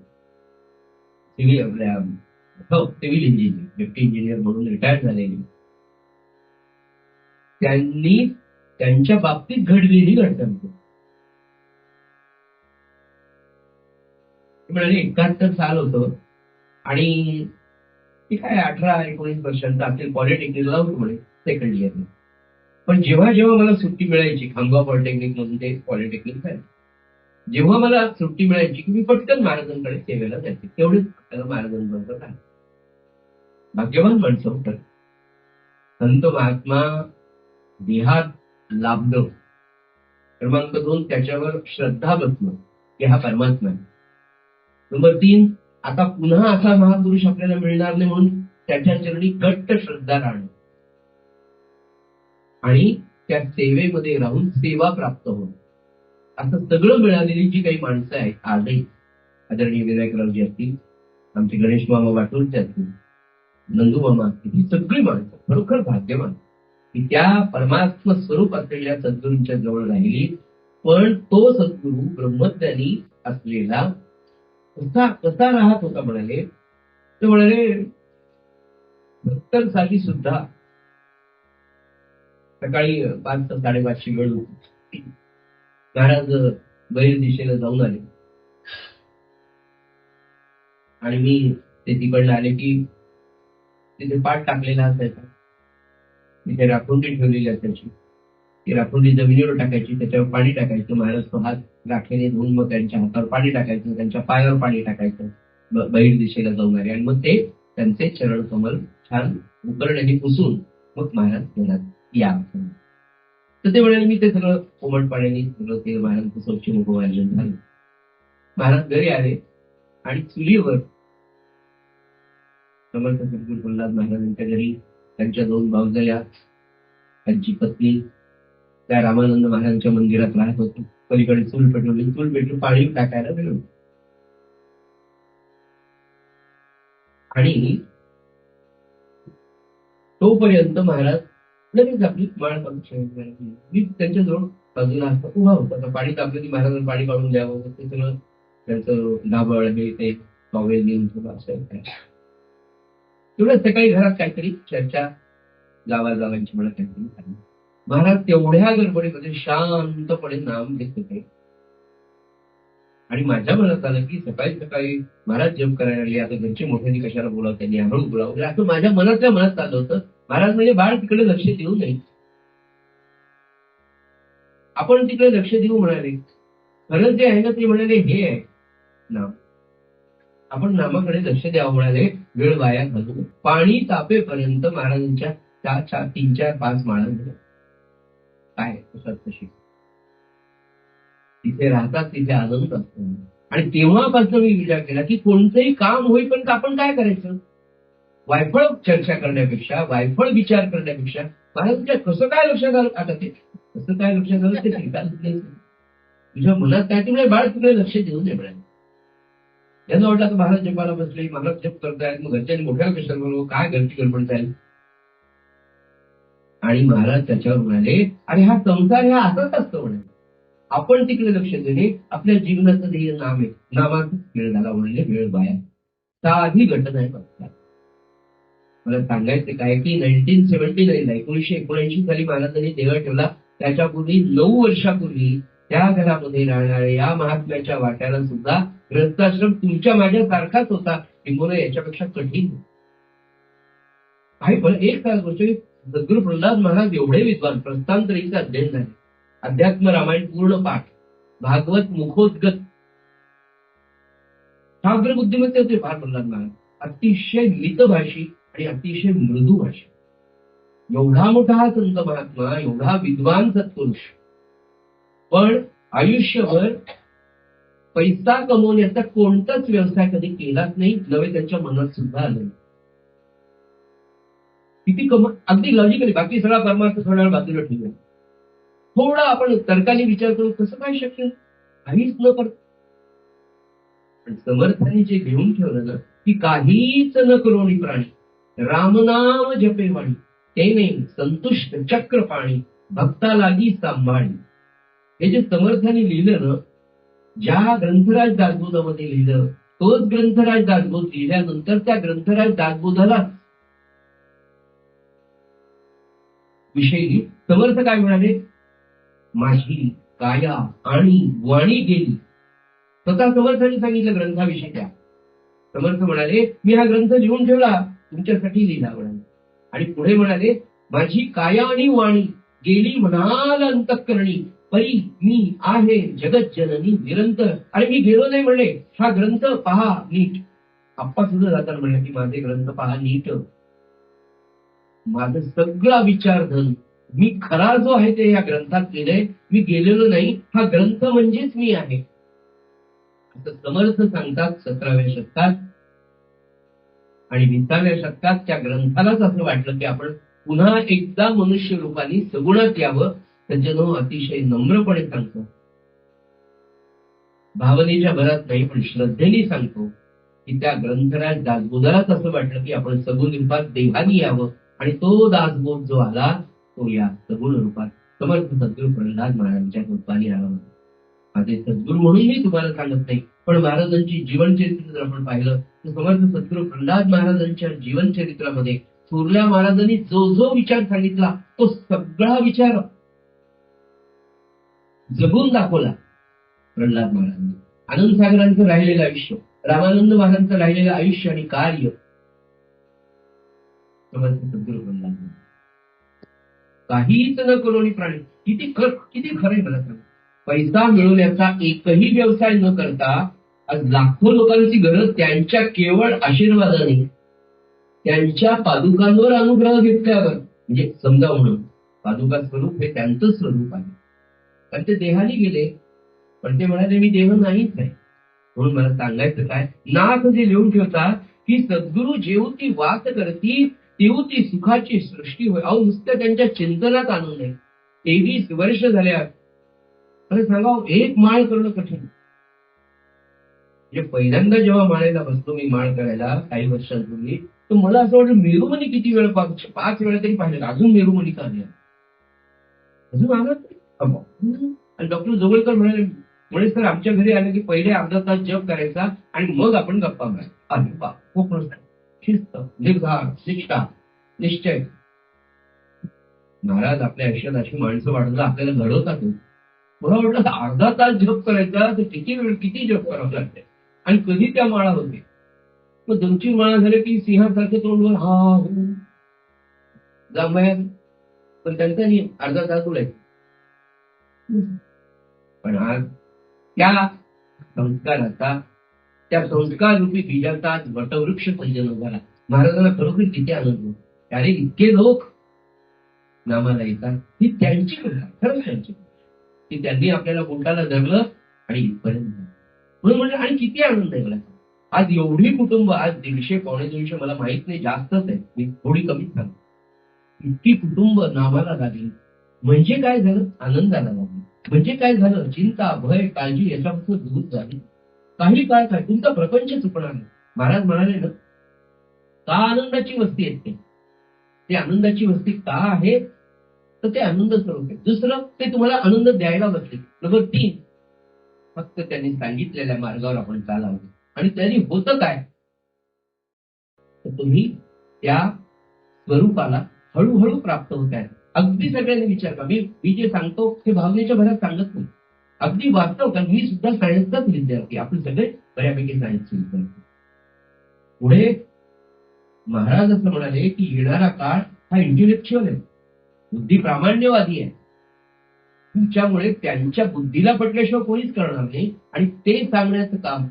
सिव्हिल इंजिनियर, डेप्टी इंजिनियर म्हणून रिटायर झालेली, त्यांनी त्यांच्या बाबतीत घडलेली घटना म्हणाले. 71 साल होतं आणि ती काय 18-19 वर्षांचा असेल, पॉलिटेक्निकला होतो म्हणे सेकंड इयरला. पण जेव्हा जेव्हा मला सुट्टी मिळायची, खामगाव पॉलिटेक्निक मधून ते पॉलिटेक्निक आहे, जेव्हा मला सुट्टी मिळायची की मी पटकन महाराजांकडे सेवेला जायचे. तेवढेच महाराजांबरोबर आहे. भाग्यवान माणसं होतं. संत महात्मा देहात लाभणं. क्रमांक 2 त्याच्यावर श्रद्धा बसणं की हा परमात्मा आहे. नंबर 3 आता पुन्हा असा महापुरुष आपल्याला मिळणार नाही म्हणून त्याच्या चरणी घट्ट श्रद्धा राहणं आणि त्या सेवेमध्ये राहून सेवा प्राप्त होणं. असं सगळं मिळालेली जी काही माणसं आहेत आजही, आदरणीय विनायकरावजी असतील, आमचे गणेश मामा वाटूरचे असतील, नंदू मामा असतील, ही सगळी माणसं खरोखर भाग्यवान की त्या परमात्म स्वरूप असलेल्या सद्गुरूंच्या जवळ राहिली. पण तो सद्गुरू ब्रह्मज्ञानी असलेला कसा कसा राहत होता म्हणाले. ते म्हणाले 70 साली सुद्धा सकाळी 5 साडेपाचची वेळ होती. महाराज बहिर दिशेला जाऊन आले आणि मी ते तिकडनं आले की तिथे पाठ टाकलेला असायचा, तिथे राखुंडी ठेवलेली असायची. ती राखुंडी जमिनीवर टाकायची, त्याच्यावर पाणी टाकायचं. महाराज तो हात राखेने धुवून मग त्यांच्या हातावर पाणी टाकायचं, त्यांच्या पायावर पाणी टाकायचं बहिर दिशेला जाऊन आले. आणि मग ते त्यांचे चरण कमल छान उकरड्याने पुसून मग महाराज घरात या. तर ते म्हणाले मी ते सगळं कोमट पाण्याने सगळं ते महाराजांचं स्वच्छ मुखवार्जन झालं. महाराज घरी आले आणि चुलीवर समर्थ सद्गुरू प्रल्हाद महाराजांच्या घरी त्यांच्या 2 भावजया, त्यांची पत्नी त्या रामानंद महाराजांच्या मंदिरात राहत होती. पलीकडे चूल पेटवली, चूल पेटून पाणी टाकायला गेलो आणि तोपर्यंत महाराज लगेच आपली माळ मी त्यांच्याजवळ बाजूला असता उभा होता. पाणी तापलं की महाराजांना पाणी काढून द्यावं, ते सगळं त्यांचं ढाबळ हे ते टॉवेल देऊन सगळं असं तेवढं. सकाळी घरात काहीतरी चर्चा गावागावांची मला काहीतरी झाली. महाराज तेवढ्या गडबडीमध्ये शांतपणे नाम घेत होते आणि माझ्या मनात आलं की सकाळी सकाळी महाराज जप करायला लागले, आता घरचे मोठ्यांनी कशाला बोलावं, त्यांनी हळू बोलावं असं माझ्या मनातल्या मनात चाललं होतं. महाराज म्हणजे बाळ तिकडे लक्ष देऊ नये, आपण तिकडे लक्ष देऊ म्हणाले. खरं जे आहे ना ते म्हणाले हे आहे नाम, आपण नामाकडे लक्ष द्यावं म्हणाले. वेळ वाया घालू. पाणी तापेपर्यंत महाराजांच्या 3, 4, 5 माळा काय तशी तिथे राहतात, तिथे आनंद असतो. आणि तेव्हापासून मी विचार केला की कोणतंही काम होईपर्यंत आपण काय करायचं, वायफळ चर्चा करण्यापेक्षा, वायफळ विचार करण्यापेक्षा महाराजांच्या कसं काय लक्षात आलं, आता ते कसं काय लक्षात आलं ते तुझ्या मनात काय तुम्ही बाळ तिकडे लक्ष देऊ नये म्हणाले. यांना वाटलं महाराज जपाला बसले, महाराज जप करतायत, मग घरच्यांनी मोठ्या कशाला बोलवं, काय घरची गडबड जाईल. आणि महाराज त्याच्यावर म्हणाले अरे हा संसार हे असंच असतं म्हणाले, आपण तिकडे लक्ष देणे आपल्या जीवनाचं ध्येय नाम आहे, नामाचा खेळ झाला म्हणाले, वेळ वाया. साधी घटना आहे बघा. मला सांगायचं काय की 1979 साली महाराजांनी देह ठेवला. त्याच्यापूर्वी 9 वर्षापूर्वी त्या घरामध्ये राहणाऱ्या या महात्म्याच्या वाट्याला सुद्धा ग्रस्ताश्रम तुमच्या माझ्या सारखाच होता, किंवा याच्यापेक्षा कठीण. काही पण एक गोष्ट, सद्गुरू प्रल्हाद महाराज एवढे विद्वान, प्रस्थानत्रयीचं अध्ययन झाले, अध्यात्म रामायण पूर्ण पाठ, भागवत मुखोद्गत, शास्त्र बुद्धिमत्ते होते फार प्रल्हाद महाराज. अतिशय मितभाषी आणि अतिशय मृदुभाषी. एवढा मोठा हा संत महात्मा, एवढा विद्वान सत्पुरुष, पण आयुष्यभर पैसा कमवण्याचा कोणताच व्यवसाय कधी केलाच नाही, नव्हे त्यांच्या मनात सुद्धा आलं. किती अगदी लॉजिकली, बाकी सगळा परमार्थ थोड्या बाजूला ठेवूया, थोडा आपण तर्काने विचार करू कसं काय शक्य, काहीच न करत. पण समर्थांनी जे घेऊन ठेवलं ना की काहीच न करोनी प्राणी, रामनाम जपे वाणी, तेने संतुष्ट चक्र पाणी, भक्ता लागी सांभाळी. हे जे समर्थांनी लिहिलं ना, ज्या ग्रंथराज दासबोधामध्ये लिहिलं, तोच ग्रंथराज दासबोध लिहिल्यानंतर त्या ग्रंथराज दासबोधाला विषयी समर्थ काय म्हणाले, माझी काया आणि वाणी गेली. स्वतः समर्थांनी सांगितलं ग्रंथाविषयी. त्या समर्थ म्हणाले मी हा ग्रंथ लिहून ठेवला, तुमच्यासाठी लिहिला म्हणाले. आणि पुढे म्हणाले माझी काया आणि वाणी गेली म्हणाल अंतःकरणी, परी मी आहे जगत जननी निरंतर. अरे मी गेलो नाही म्हणले, हा ग्रंथ पहा नीट. आप्पा सुद्धा जाताना म्हणले की माझे ग्रंथ पहा नीट, माझं सगळा विचारधन मी खरा जो आहे ते या ग्रंथात केलंय, मी गेलेलो नाही, हा ग्रंथ म्हणजेच मी आहे असं समर्थ सांगतात 17व्या शतकात. आणि 20व्या शतकात त्या ग्रंथालाच असं वाटलं की आपण पुन्हा एकदा मनुष्य रूपाने सगुणात यावं. सज्जनो, अतिशय नम्रपणे सांगतो, भावनेच्या भरात नाही पण श्रद्धेने सांगतो की त्या ग्रंथराज दासबोधालाच असं वाटलं की आपण सगुण रूपात देवानी यावं, आणि तो दासबोध जो आला तो या सगुण रूपात समर्थ सद्गुरू प्रल्हाद महाराजांच्या रूपाने आला. माझे सद्गुरू म्हणून मी तुम्हाला सांगत नाही, पण महाराजांची जीवनचरित्र जर आपण पाहिलं तर समर्थ सद्गुरू प्रल्हाद महाराजांच्या जीवनचरित्रामध्ये थोरल्या महाराजांनी जो जो विचार सांगितला तो सगळा विचार जगून दाखवला प्रल्हाद महाराजांनी. आनंद सागरांचं राहिलेलं आयुष्य, रामानंद महाराजांचं राहिलेलं आयुष्य आणि कार्य समर्थ सद्गुरू प्रल्हाद काहीच न करोनी प्राणी. किती खरंय मला सांग. पैसा मिळवण्याचा एकही व्यवसाय न करता आज लाखो लोकांची गरज त्यांच्या केवळ आशीर्वादाने, त्यांच्या पादुकांवर अनुग्रह घेतल्यावर, म्हणजे समजा म्हणून पादुका स्वरूप हे त्यांचं स्वरूप आहे. पण ते देहाने गेले, पण ते म्हणाले मी देह नाहीच आहे. म्हणून मला सांगायचं काय, नाथ जे लिहून ठेवतात की सद्गुरू जेवती वास करती तेवती सुखाची सृष्टी होय. अहो नुसतं त्यांच्या चिंतनात आनंद आहे. 23 वर्ष झाल्या. अरे सांगा, एक माळ करणं कठीण. म्हणजे पहिल्यांदा जेव्हा माळेला बसलो मी माळ करायला काही वर्षांपूर्वी, तर मला असं वाटलं मेरुमणी किती वेळ, 5 वेळा तरी पाहिजे, अजून मेरुमणी का आली, अजून आला. आणि डॉक्टर जोगळकर म्हणे सर आमच्या घरी आले की पहिले अर्धा तास जप करायचा आणि मग आपण गप्पा मारायचा. अरे बा, खूप शिस्त, निर्धार, निष्ठा, निश्चय. महाराज आपल्या आयुष्यात अशी माणसं वाढवलं आपल्याला घडवतात. मला वाटलं अर्धा तास जप करायचा तर किती जप करावं लागते, आणि कधी त्या माळा होते. मग 2-3 माळा झाले की सिंहासारखं तोंडवर हा हो जांभयात, पण त्यांचा नियम अर्धा तास उडायचा. पण आज त्या संस्काराचा, त्या संस्कार रूपी बीजाचा आज वटवृक्ष संजन झाला. महाराजांना खरोखर किती आनंद होतो. अरे इतके लोक नामाला येतात, ही त्यांची कृपा, खरंच त्यांची, की त्यांनी आपल्याला बोटाला धरलं आणि इथपर्यंत. म्हणून म्हणजे आणि किती आनंद आहे मला. आज एवढी कुटुंब, आज 150-150 मला माहित नाही, जास्तच आहे, मी थोडी कमीच सांगतो. इतकी कुटुंब नामाला लागली म्हणजे काय झालं, आनंदाला लागली म्हणजे काय झालं, चिंता, भय, काळजी याच्यापासून दूर झाली. काही काळ काय तुमचा प्रपंच चुकणार नाही. महाराज म्हणाले ना, का आनंदाची वस्ती आहे ते आनंदाची वस्ती का आहे, तर ते आनंद स्वरूप आहे. दुसरं, ते तुम्हाला आनंद द्यायला बसले. नंबर 3, फक्त त्यांनी सांगितलेल्या मार्गावर आपण चालावं. आणि त्यांनी होतं काय, तर तुम्ही त्या स्वरूपाला हळूहळू प्राप्त होत आहे. अगदी सगळ्यांनी विचार करा. मी जे सांगतो ते भावनेच्या भरात सांगत नाही, अगदी वास्तव. कारण मी सुद्धा सायन्सचाच विद्यार्थी, आपण सगळे बऱ्यापैकी सायन्सचे विद्यार्थी. पुढे महाराज असं म्हणाले की येणारा काळ हा इंटेलेक्च्युअल आहे, बुद्धी प्रामाण्यवादी आहे. तुमच्यामुळे त्यांच्या बुद्धीला पटल्याशिवाय कोणीच करणार नाही. आणि ते सांगण्याचं काम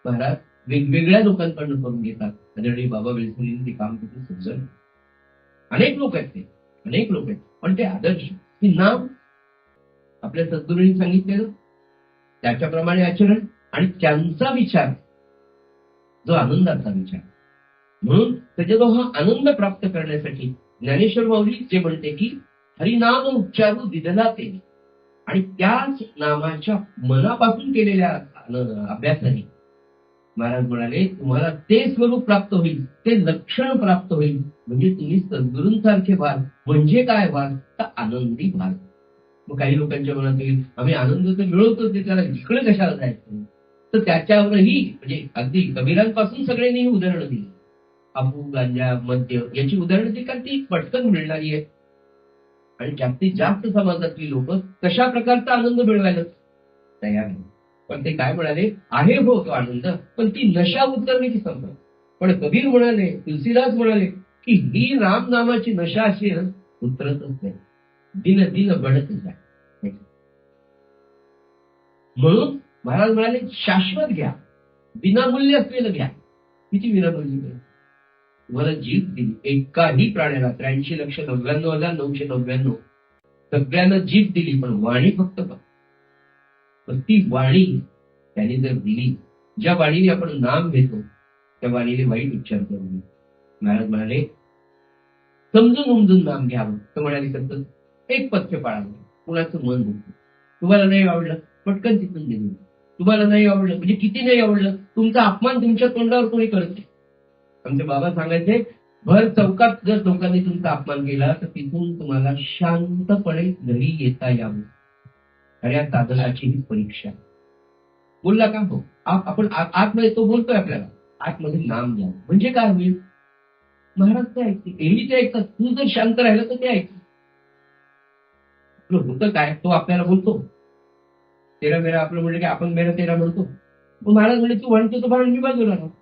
महाराज वेगवेगळ्या लोकांकडून करून घेतात. आदरणीय बाबा वेलसुरींनी ते काम किती सुंदर. अनेक लोक आहेत, ते अनेक लोक आहेत, पण ते आदर्श, ते नाम आपल्या सद्गुरूंनी सांगितलेलं त्याच्याप्रमाणे आचरण आणि त्यांचा विचार जो आनंदाचा विचार. म्हणून त्याच्याजवळ हा आनंद प्राप्त करण्यासाठी ज्ञानेश्वर माऊली जे म्हणते की हरिनाम उच्चारू दिदला ते, आणि त्याच नामाच्या मनापासून केलेल्या अभ्यासाने महाराज म्हणाले तुम्हाला ते स्वरूप प्राप्त होईल, ते लक्षण प्राप्त होईल. म्हणजे तुम्ही सद्गुरूंसारखे व्हाल. म्हणजे काय व्हाल, तर आनंदी व्हाल. मग काही लोकांच्या मनात येईल आम्ही आनंद तर मिळवतो, ते त्याला इकडे कशाला जायचं, तर त्याच्यावरही म्हणजे अगदी कबीरांपासून सगळ्यांनी ही उदाहरणं दिली. अफू, गांजा, मद्य याची उदाहरणं दिली, कारण ती पटकन मिळणारी आहे. आणि जास्तीत जास्त समाजातली लोक कशा प्रकारचा आनंद मिळवायला तयार आहे. पण ते काय म्हणाले, आहे हो तो आनंद, पण ती नशा उतरण्याची संपत. पण कबीर म्हणाले, तुलसीदास म्हणाले की ही राम नामाची नशा अशी उतरतच नाही, दिन दिन बढतच आहे. म्हणून महाराज म्हणाले शाश्वत घ्या, विनामूल्य असलेलं घ्या. किती विनामूल्य, तुम्हाला जीभ दिली एकाही प्राण्याला 83,99,999 सगळ्यांना जीभ दिली, पण वाणी फक्त पण ती वाणी त्यांनी जर दिली, ज्या वाणीने आपण नाम घेतो त्या वाणीने वाईट उच्चार करू नये. महाराज म्हणाले समजून उमजून नाम घ्यावं. तर म्हणाले सतत एक पथ्य पाळावं. कुणाचं मन होतं, तुम्हाला नाही आवडलं पटकन तिथून निघून तुम्हाला नाही आवडलं म्हणजे किती नाही आवडलं, तुमचा अपमान तुमच्या तोंडावर कोणी करत नाही. आमचे बाबा सांगायचे, भर चौकात जर लोकांनी तुमचा अपमान केला तर तिथून तुम्हाला शांतपणे घरी येता यावं. खऱ्या साधनाची ही परीक्षा. बोलला का? हो. आपण आतमध्ये तो बोलतोय आपल्याला, आतमध्ये नाम घ्या म्हणजे काय होईल? महाराज ते ऐकते, एरवी ते ऐकतात. तू जर शांत राहिलं तर ते ऐकतं. आपलं होतं काय, तो आपल्याला बोलतो. तेरा मेरा आपलं म्हणलं की आपण मेरा तेरा म्हणतो. मग महाराज म्हणजे तू म्हणतो तो भांडण मी बाजूला राहतो.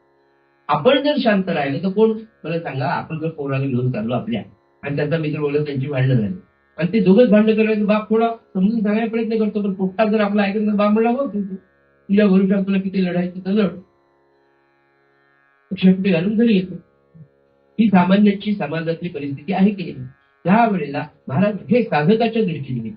आपण जर शांत राहिलो तर कोण, मला सांगा, आपण जर पोराला घेऊन चाललो आपल्या आणि त्याचा मित्र बोलत त्यांची भांडणं झाली आणि ते दोघंच भांडण करायचं, बाप थोडा समजून सांगायचा प्रयत्न करतो, पण पोट्टा जर आपला ऐकत तर बाप म्हणला, हो तुझ्या भरोशावर तुला किती लढायचं तर लढ, शेवटी घालून घरी येतो. ही सामान्याची समाजातली परिस्थिती आहे की नाही? त्यावेळेला महाराज हे साधकाच्या दृष्टीने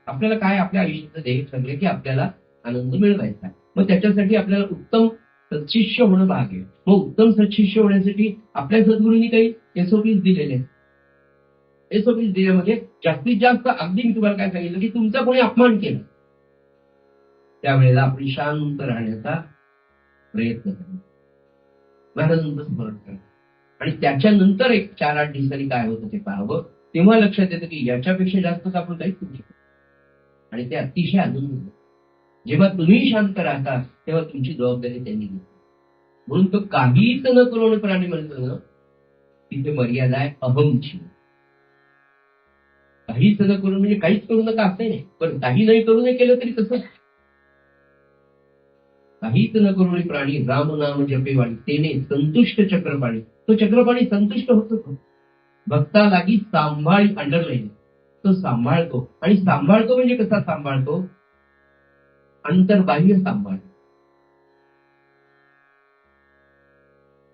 आपल्याला काय, आपल्या आयुष्याचं ध्येय ठरलं की आपल्याला आनंद मिळवायचा. मग त्याच्यासाठी आपल्याला उत्तम सत्शिष्य होणं भाग आहे. मग उत्तम सत्शिष्य होण्यासाठी आपल्या सद्गुरूंनी काही एसओपीज दिलेले आहेत. एसओपीज दिल्यामध्ये जास्तीत जास्त अगदी मी तुम्हाला काय सांगितलं की तुमचा कोणी अपमान केला त्यावेळेला आपण शांत राहण्याचा प्रयत्न करा, महाराजांचं स्मरण करा आणि त्याच्यानंतर एक 4-8 दिवसांनी काय होतं ते पाहावं. तेव्हा लक्षात येतं की याच्यापेक्षा जास्त आपण काहीच करू शकतो आणि ते अतिशय आनंद होतं. जेव्हा तुम्ही शांत राहता तेव्हा तुमची जबाबदारी त्यांनी घेतली. म्हणून तो काहीच न करून प्राणी म्हणतो ना, तिथे मर्यादा आहे अहमची. काहीच न करून म्हणजे काहीच करू नका असं नाही, पण काही नाही करून केलं तरी तसं. काहीच न करून प्राणी राम नाम जपेवाणी तेने संतुष्ट चक्रपाणी. तो चक्रपाणी संतुष्ट होतो. भक्ता लागी सांभाळी अंडरलाईन, तो सांभाळतो. आणि सांभाळतो म्हणजे कसा सांभाळतो? अंतर्बाह्य सांभाळ.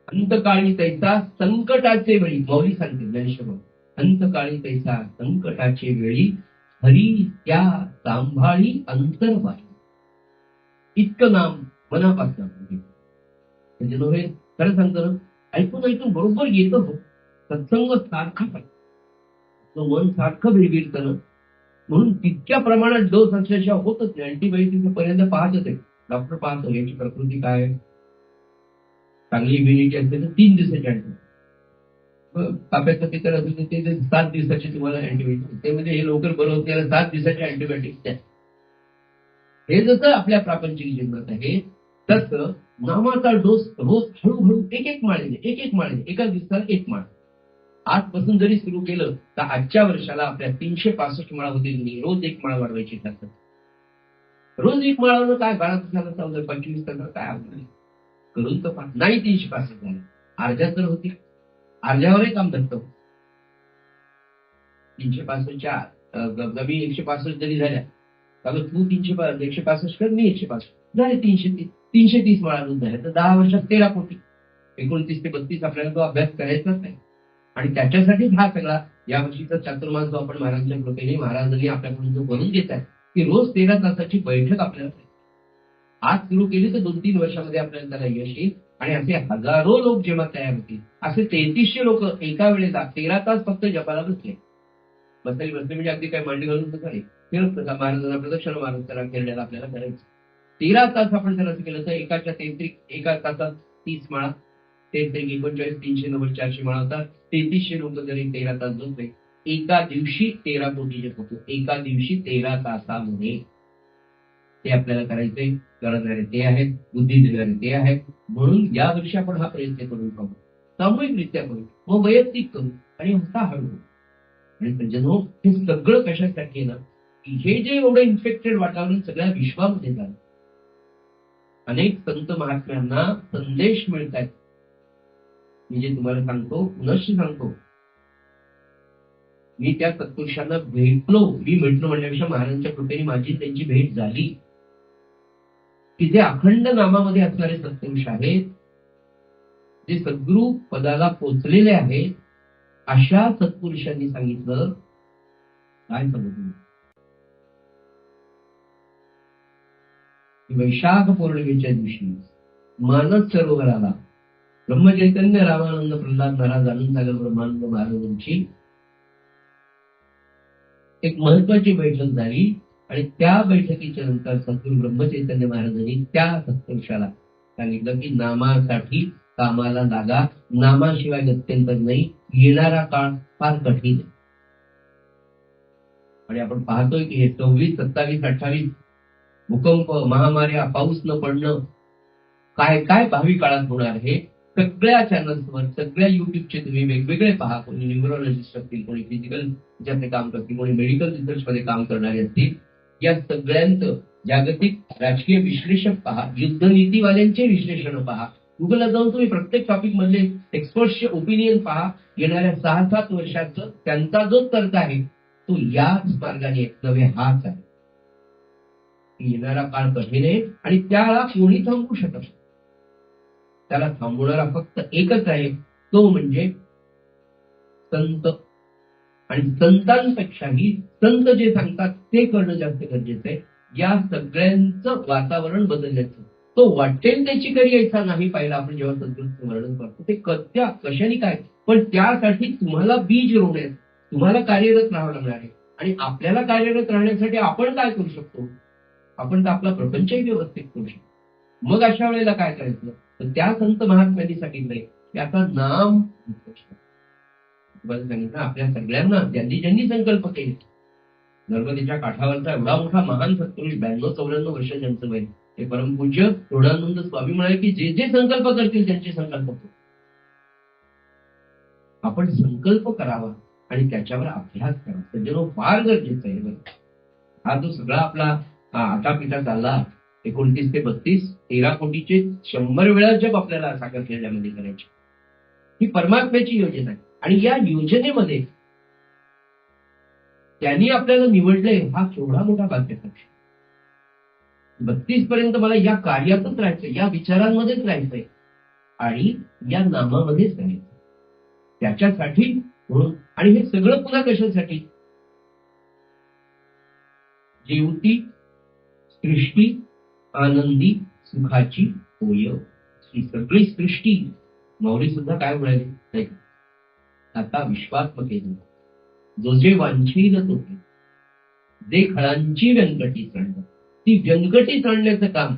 अंतकाळी तैसा संकटाचे वेळी, मौली सांगते ज्ञानेश्वर, अंतकाळी तैसा संकटाचे वेळी हरी त्या सांभाळी अंतर्बाह्य. इतकं नाम मनापासून म्हणजे नव्हे, खरं सांगतो ना, ऐकून ऐकून बरोबर येतं हो. सत्संग सारखा मन सारखं भिडतं ना, म्हणून तितक्या प्रमाणात डोस असल्याशिवाय होतच नाही. अँटीबायोटिक पर्यंत पाहतच आहे डॉक्टर, पाहतो याची प्रकृती काय आहे. चांगली इम्युनिटी असते तर 3 दिवसाची अँटीबायोटिक, ताप्याचं पितर असेल तर ते 7 दिवसाची तुम्हाला अँटीबायोटिक, ते म्हणजे हे लवकर बरं होत त्याला 7 दिवसाची अँटीबायोटिक द्या. हे जसं आपल्या प्रापंचिक जीवनात आहे तसं नामाचा डोस रोज हळूहळू एक माळेने एका दिवसाला 1 माळ आजपासून जरी सुरू केलं तर आजच्या वर्षाला आपल्या 365 माळा होतील. रोज 1 माळ वाढवायची ठरतात. रोज 1 माळावरून काय 12 दिवसाला 25 तासाला काय आवडलं करून तर नाही. 365 झाले अर्ध्यात तर होती, अर्ध्यावरही काम धरतो. 365च्या मी 165 जरी झाल्या, तू 165 कर, मी 165 झाले, 330 माळा रोज झाल्या तर 10 वर्षात 13 कोटी. 29 ते 32 आपल्याला तो अभ्यास करायचाच नाही. आणि त्याच्यासाठी हा सगळा या वर्षीचा चातुर्मास जो आपण महाराजांच्या कृपेने महाराजांनी आपल्याकडून जो करून घेत आहे की रोज 13 तासाची बैठक आपल्याला आज सुरू केली तर 2-3 वर्षामध्ये आपल्याला त्याला यश येईल. आणि असे हजारो लोक जेव्हा तयार होतील, असे 3300 लोक एका वेळेला 13 तास फक्त जपाला बसले म्हणजे अगदी काय मांडी घालून तर नाही, फिरत महाराजांना प्रदक्षिणा मारून त्याला केरड्याला आपल्याला करायचं. 13 तास आपण जर असं केलं तर एका तासात 30 माळा, 33 39 390 400 माळा होतात. 3300 लोक जरी 13 तास बसले, एका दिवशी 13 कोटी जप होतो. एका दिवशी 13 तासामध्ये ते आपल्याला करायचंय. करणारे ते आहेत, बुद्धी देणारे ते आहेत. म्हणून या वर्षी आपण हा प्रयत्न करून पाहू, सामूहिकरित्या करू, मग वैयक्तिक करू आणि होता हळू. आणि जणू हे सगळं कशासाठी ना, की हे जे एवढं इन्फेक्टेड वातावरण सगळ्या विश्वामध्ये झालं. अनेक संत महात्म्यांना संदेश मिळत आहेत. मी जे तुम्हाला सांगतो, पुनश्च सांगतो, मी त्या सत्पुरुषांना भेटलो. मी भेटलो म्हणण्यापेक्षा महाराजांच्या कृपेने माझी त्यांची भेट झाली. की जे अखंड नामामध्ये असणारे सत्पुरुष आहेत, जे सद्गुरु पदाला पोचलेले आहेत, अशा सत्पुरुषांनी सांगितलं काय सांगितलं, वैशाख पौर्णिमेच्या दिवशी मानस सरोवराला ब्रह्मचैतन्य रामानंद प्रल्हाद महाराज आनंदसागर ब्रह्मानंद महाराजांची एक महत्वाची बैठक झाली. आणि त्या बैठकीच्या नंतर सद्गुरू ब्रह्मचैतन्य महाराजांनी त्या सत्पुरुषाला सांगितलं की नामासाठी कामाला लागा, नामाशिवाय गत्यंतर नाही, येणारा काळ फार कठीण आहे. आणि आपण पाहतोय की हे 26, 27, 28 भूकंप, महामार्या, पाऊस न पडणं, काय काय भावी काळात होणार हे सगळ्या चॅनल्सवर, सगळ्या युट्यूबचे तुम्ही वेगवेगळे पहा. कोणी न्यूमरोलॉजिस्ट असतील, कोणी फिजिकल त्याच्यामध्ये काम करतील, कोणी मेडिकल रिसर्च मध्ये काम करणारे असतील. या सगळ्यांचं जागतिक राजकीय विश्लेषक पहा, युद्धनीतीवाल्यांचे विश्लेषण पहा. गुगलला जाऊन तुम्ही प्रत्येक टॉपिक मधले एक्सपर्ट्सचे ओपिनियन पहा. येणाऱ्या 6-7 वर्षाचं त्यांचा जो तर्क आहे तो याच मार्गाने नव्हे हाच आहे. येणारा काळ कठीण आहे आणि त्याला कोणी थांबवू शकत नाही. त्याला थांबवणारा फक्त एकच आहे, तो म्हणजे संत. आणि संतांपेक्षाही संत जे सांगतात ते करणं जास्त गरजेचं आहे. या सगळ्यांचं वातावरण बदलण्याचं, तो वाटेल त्याची करी यायचा नाही पाहिला. आपण जेव्हा सद्गुरूंचं वर्णन करतो ते कशाने काय, पण त्यासाठी तुम्हाला बीज रोवण्यात, तुम्हाला कार्यरत राहावं लागणार आहे. आणि आपल्याला कार्यरत राहण्यासाठी आपण काय करू शकतो? आपण तर आपला प्रपंचही व्यवस्थित करू शकतो. मग अशा वेळेला काय करायचं? तर त्या संत महात्म्यांनी सांगितलंय की आता नाम तुम्हाला सांगितलं आपल्या सगळ्यांना ज्यांनी ज्यांनी संकल्प केले. नर्मदेच्या काठावरचा एवढा मोठा महान सत्पुरुष 92-94 वर्ष ज्यांचं वय, ते परमपूज्य पूर्णानंद स्वामी म्हणाले की जे जे संकल्प करतील त्यांचे संकल्प आपण संकल्प करावा आणि त्याच्यावर अभ्यास करावा. सज्जनो फार गरजेचं आहे. हा जो सगळा आपला आटापिटा चालला 29 ते 32, 13 कोटीचे 100 वेळा जप आपल्याला साखर खेळल्यामध्ये करायचे. ही परमात्म्याची योजना आहे आणि या योजनेमध्ये त्यांनी आपल्याला निवडलंय हा केवढा मोठा भाग्याचा विषय. 32 पर्यंत मला या कार्यातच राहायचंय, या विचारांमध्येच राहायचंय आणि या नामामध्येच राहायचं त्याच्यासाठी म्हणून. आणि हे सगळं पुन्हा कशासाठी? जेवती सृष्टी आनंदी सुखाची होय. ही सगळी सृष्टी मौली सुद्धा काय म्हणाले, आता विश्वात्मके जो जे वांछील तो जे खळांची व्यंकटी चढणं, ती व्यंकटी चढण्याचं काम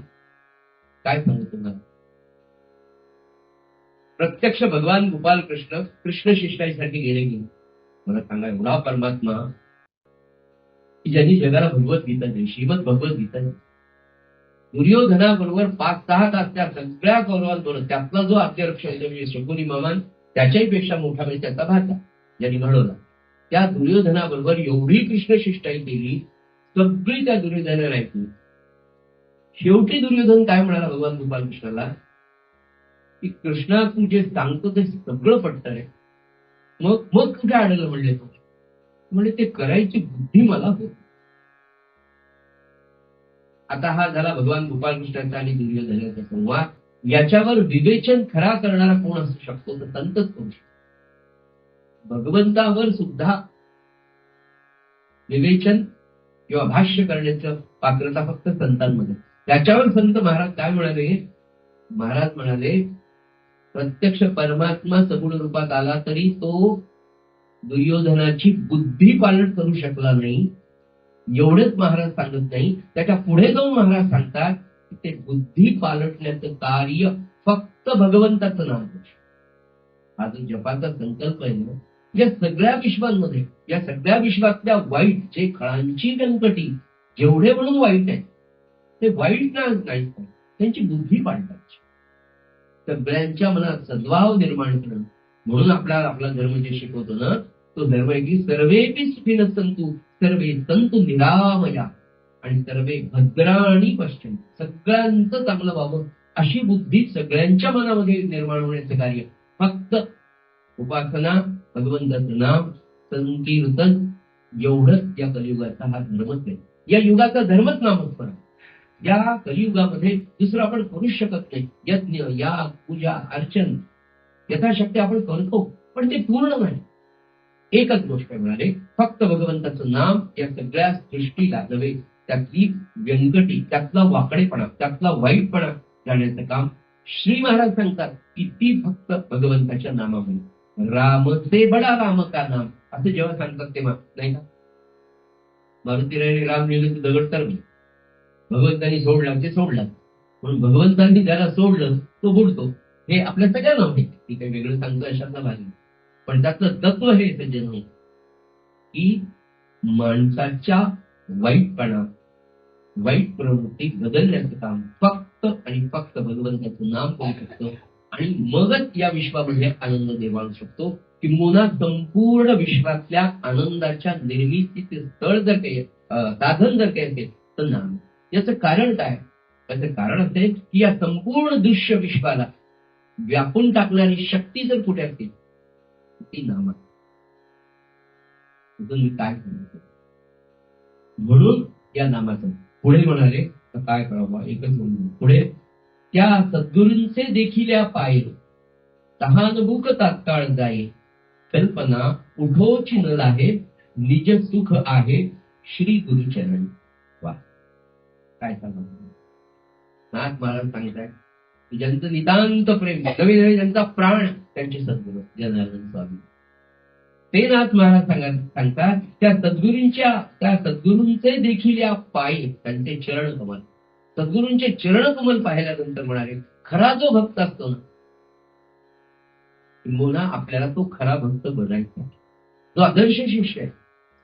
काय सांगतो ना. प्रत्यक्ष भगवान गोपाल कृष्ण शिष्टाईसाठी गेले की मला सांगा, एवढा परमात्मा की ज्यांनी जगाला भगवद्गीता दिली, श्रीमद भगवद्गीता, दुर्योधनाबरोबर 5-6 तास त्या सगळ्या कौरवांबरोबर त्यातला जो अध्यक्ष म्हणजे शकुनी मामान, त्याच्याही पेक्षा मोठा म्हणजे त्याचा भाचा ज्यांनी घडवला, त्या दुर्योधनाबरोबर एवढी कृष्ण शिष्टाई केली, सगळी त्या दुर्योधनाला ऐकली. शेवटी दुर्योधन काय म्हणाला भगवान गोपाल कृष्णाला की कृष्णा तू जे सांगतो ते सगळं पटतं रे, मग कुठे आढळलं म्हणले तो. म्हणजे ते करायची बुद्धी मला होती. आता हा झाला भगवान गोपालकृष्णाचा आणि दुर्योधनाचा संवाद. याच्यावर विवेचन खरा करणारा कोण असू शकतो? तर संतच करू शकतो. भगवंतावर सुद्धा विवेचन किंवा भाष्य करण्याचं पात्रता फक्त संतांमध्ये. त्याच्यावर संत महाराज काय म्हणाले? महाराज म्हणाले प्रत्यक्ष परमात्मा सगुण रूपात आला तरी तो दुर्योधनाची बुद्धी पालट करू शकला नाही. एवढंच महाराज सांगत नाही, त्याच्या पुढे जाऊन महाराज सांगतात की ते बुद्धी पालटण्याचं कार्य फक्त भगवंताचं नाम. हा जो जपाचा संकल्प आहे ना, या सगळ्या विश्वांमध्ये, या सगळ्या विश्वातल्या वाईट जे खळांची व्यंकटी जेवढे म्हणून वाईट आहे ते वाईट नाही, त्यांची बुद्धी पालटायची, सगळ्यांच्या मनात सद्भाव निर्माण करणं. म्हणून आपला धर्म जे शिकवतो ना, तो धर्म आहे की सर्वेपि सुखिनः सन्तु सर्वे सन्तु निरामया आणि सर्वे भद्राणी पश्यन्तु. सगळ्यांचं चांगलं व्हावं अशी बुद्धी सगळ्यांच्या मनामध्ये निर्माण होण्याचं कार्य फक्त उपासना, भगवंताचं नाम, संकीर्तन एवढंच या कलियुगाचा हा धर्मच आहे. या युगाचा धर्मच नामस्मरण. या कलियुगामध्ये दुसरं आपण करूच शकत नाही. यज्ञ, याग, पूजा, अर्चन यथाशक्ती आपण करतो, पण ते पूर्ण नाही. एकच गोष्ट म्हणाले, फक्त भगवंताचं नाम या सगळ्या सृष्टीला नव्हे, त्यातली व्यंकटी, त्यातला वाकडेपणा, त्यातला वाईटपणा जाण्याचं काम श्री महाराज सांगतात की ती फक्त भगवंताच्या नामामध्ये. राम से बडा राम का नाम असं जेव्हा सांगतात तेव्हा नाही का, मारुतीरायाने राम लिहिलं की दगड तर भगवंतांनी सोडला ते सोडला, म्हणून भगवंतांनी ज्याला सोडलं तो बुडतो. हे आपल्या सगळ्यांना माहिती. ती काही वेगळं सांगतो अशातला भाग नाही. पण त्यातलं तत्व हे सज्जन की माणसाच्या वाईटपणा, वाईट प्रवृत्ती बदलण्याचं काम फक्त आणि फक्त भगवंताचं नाम करू शकतो आणि मगच या विश्वामध्ये आनंद निर्माण शकतो. किंबहुना संपूर्ण विश्वातल्या आनंदाच्या निर्मितीचे स्थळ जर काही साधन जर काही असेल तर नाम. याचं कारण काय? त्याचं कारण असे की या संपूर्ण दृश्य विश्वाला व्यापून टाकणारी शक्ती जर कुठे असेल ती नाम. मी काय सांगतो म्हणून या नामाचं पुढे म्हणाले तर काय करावं एकच म्हणून पुढे त्या सद्गुरूंचे देखील या पाये तहान भूक तात्काळ जाई कल्पना उठोची न आहे निज सुख आहे श्री गुरुचरण. वा काय सांगा नाथ महाराज सांगताय ज्यांचं नितांत प्रेम नवे नवे ज्यांचा प्राण त्यांचे सद्गुरू जनार्दन स्वामी ते नाथ महाराज सांगतात त्या सद्गुरूंचे देखील या पायी त्यांचे चरण कमल. सद्गुरूंचे चरण कमल पाहिल्यानंतर म्हणाले खरा जो भक्त असतो ना किंबहुना आपल्याला तो खरा भक्त बनायचा जो आदर्श शिष्य आहे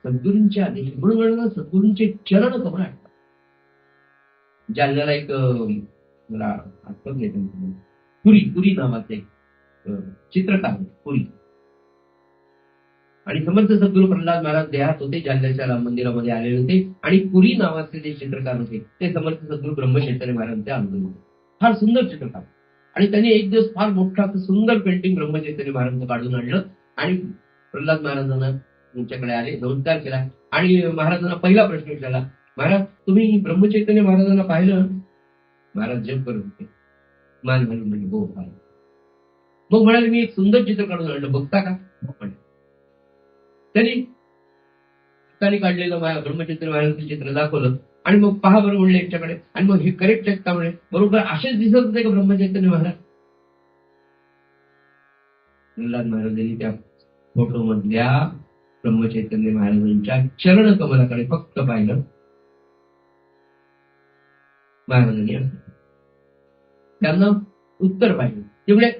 सद्गुरूंचे आदेश म्हणून म्हणून सद्गुरूंचे चरण कमल आठवतात. जालन्याला एक मला आठवत नाही पुरी नावाचे चित्रकार पुरी आणि समर्थ सद्गुरू प्रल्हाद महाराज देहात होते. जालन्याच्या राम मंदिरामध्ये आलेले होते आणि पुरी नावाचे जे चित्रकार होते ते समर्थ सद्गुरू ब्रह्मचैतन्य महाराजांचे अनुगत होते. फार सुंदर चित्रकार आणि त्यांनी एक दिवस फार मोठा सुंदर पेंटिंग ब्रह्मचैतन्य महाराजांचं काढून आणलं आणि प्रल्हाद महाराजांना तुमच्याकडे आले नमस्कार केला आणि महाराजांना पहिला प्रश्न विचारला महाराज तुम्ही ब्रह्मचैतन्य महाराजांना पाहिलं? महाराज जप करत होते. मान घालून म्हणजे हो पाहिलं. मग म्हणाले मी एक सुंदर चित्र काढून आणलं बघता का? त्यांनी काढलेलं ब्रह्मचैतन्य महाराजांचं चित्र दाखवलं आणि मग पहा बरं म्हणले याच्याकडे आणि मग हे करेक्ट आहेत का म्हणे बरोबर असेच दिसत होते का ब्रह्मचैतन्य महाराज? प्रल्हाद महाराजांनी त्या फोटो मधल्या ब्रह्मचैतन्य महाराजांच्या चरण कमलाकडे फक्त पाहिलं. महाराजांनी त्यांना उत्तर पाहिलं तेवढे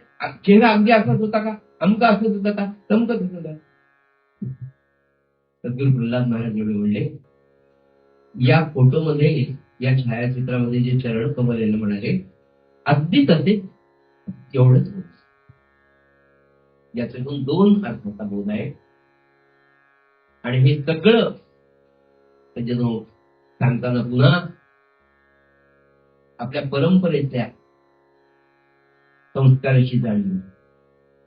चेहरा अगदी असाच होता का? अमका असत होता का? तमकत होता. सद्गुरू प्रल्हाद महाराज एवढे म्हणले या फोटोमध्ये या छायाचित्रामध्ये जे चरण कमलेलं म्हणाले अगदी तसे एवढंच होत. याच्यातून दोन अर्थाचा बोध आहे आणि हे सगळं म्हणजे सांगताना पुन्हा आपल्या परंपरेतल्या संस्काराची जाणीव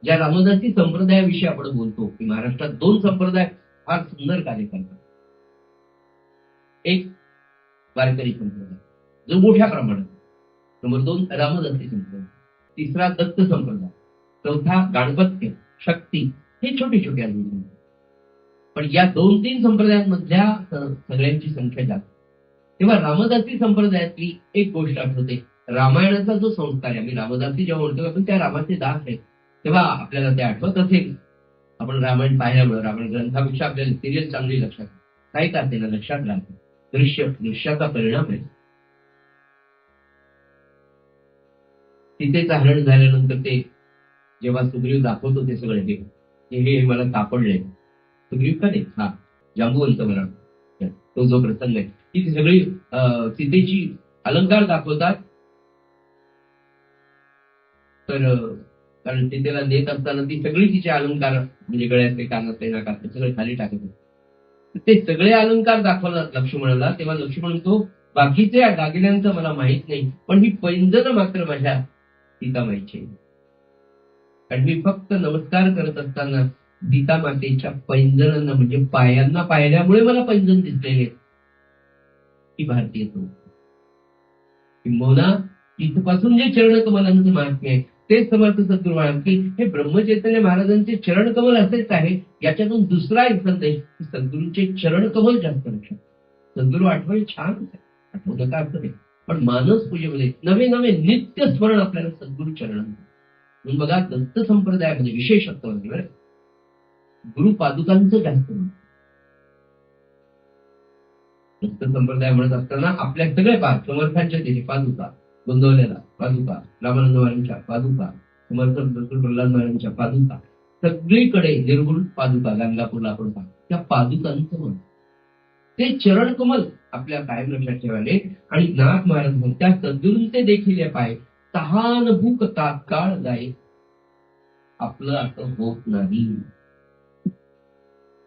ज्या रामदासी संप्रदायाविषयी आपण बोलतो की महाराष्ट्रात दोन संप्रदाय फार सुंदर कार्य करतात. एक वारकरी संप्रदाय जो मोठ्या प्रमाणात, नंबर 2 रामदासी संप्रदाय, तिसरा दत्त संप्रदाय, चौथा गणपत्य शक्ती हे छोटे छोटे आहेत. पण या 2-3 संप्रदायांमधल्या सगळ्यांची संख्या जास्त. तेव्हा रामदासी संप्रदायातली एक गोष्ट आठवते. रामायणाचा जो संस्कार आहे आम्ही रामदासी जेव्हा म्हणतो आपण त्या रामाचे दास आहेत तेव्हा आपल्याला ते आठवत असेल. आपण रामायण पाहिल्यामुळे रामायण ग्रंथापेक्षा आपल्याला सिरियल चांगली लक्षात काही का असेल लक्षात राहते. दृश्याचा परिणाम आहे. सीतेचं हरण झाल्यानंतर ते जेव्हा सुग्रीव दाखवतो ते सगळे हे मला सापडले सुग्रीव का नाही हा जांबुवंत मला तो जो प्रसंग आहे ती सगळी सीतेची अलंकार दाखवतात. तर कारण सीतेला नेत असताना ती सगळी तिचे अलंकार म्हणजे गळ्यातले कानातले नाकातले सगळे खाली टाकत होते. ते सगळे अलंकार दाखवतात लक्ष्मणाला. तेव्हा लक्ष्मण म्हणतो बाकीचे दागिन्यांचं मला माहित नाही पण ही पैंजण मात्र माझ्या सीतामाईची. कारण मी फक्त नमस्कार करत असताना सीता मातेच्या पैंजणांना म्हणजे पायांना पाहिल्यामुळे मला पैंजण दिसलेले ही भारतीय किंबहुना इथपासून जे चरणकमलांचं महात्म्य आहे तेच समर्थ सद्गुरू म्हणाल की हे ब्रह्मचैतन्य महाराजांचे चरणकमल असेच आहे. याच्यातून दुसरा एक संदेश की सद्गुरूंचे चरणकमल जास्त लक्षात. सद्गुरू आठवण छान आठवलं का असं नाही पण मानस पूजेमध्ये नवे नवे नित्य स्मरण आपल्याला सद्गुरू चरण म्हणून बघा दत्त संप्रदायामध्ये विशेषत्व म्हणजे गुरु पादुकांचं जास्त भक्त संप्रदाय म्हणत असताना आपल्या सगळे पाच समर्थांच्या तिथे पादुका, गोंदवलेला पादुका, रामानंद महाराजांच्या पादुका, समर्थ प्रल्हाद महाराजांच्या पादुका, सगळीकडे निर्गुण पादुका, गाणगापूरला आपण पाहतो त्या पादुकांचं मन ते चरण कमल आपल्या कायम लक्षात ठेवाले. आणि नाथ महाराज म्हणत्या सद्गुरूंचे देखील हे पाय तहान भूक तात्काळ जाय, आपलं असं होत नाही.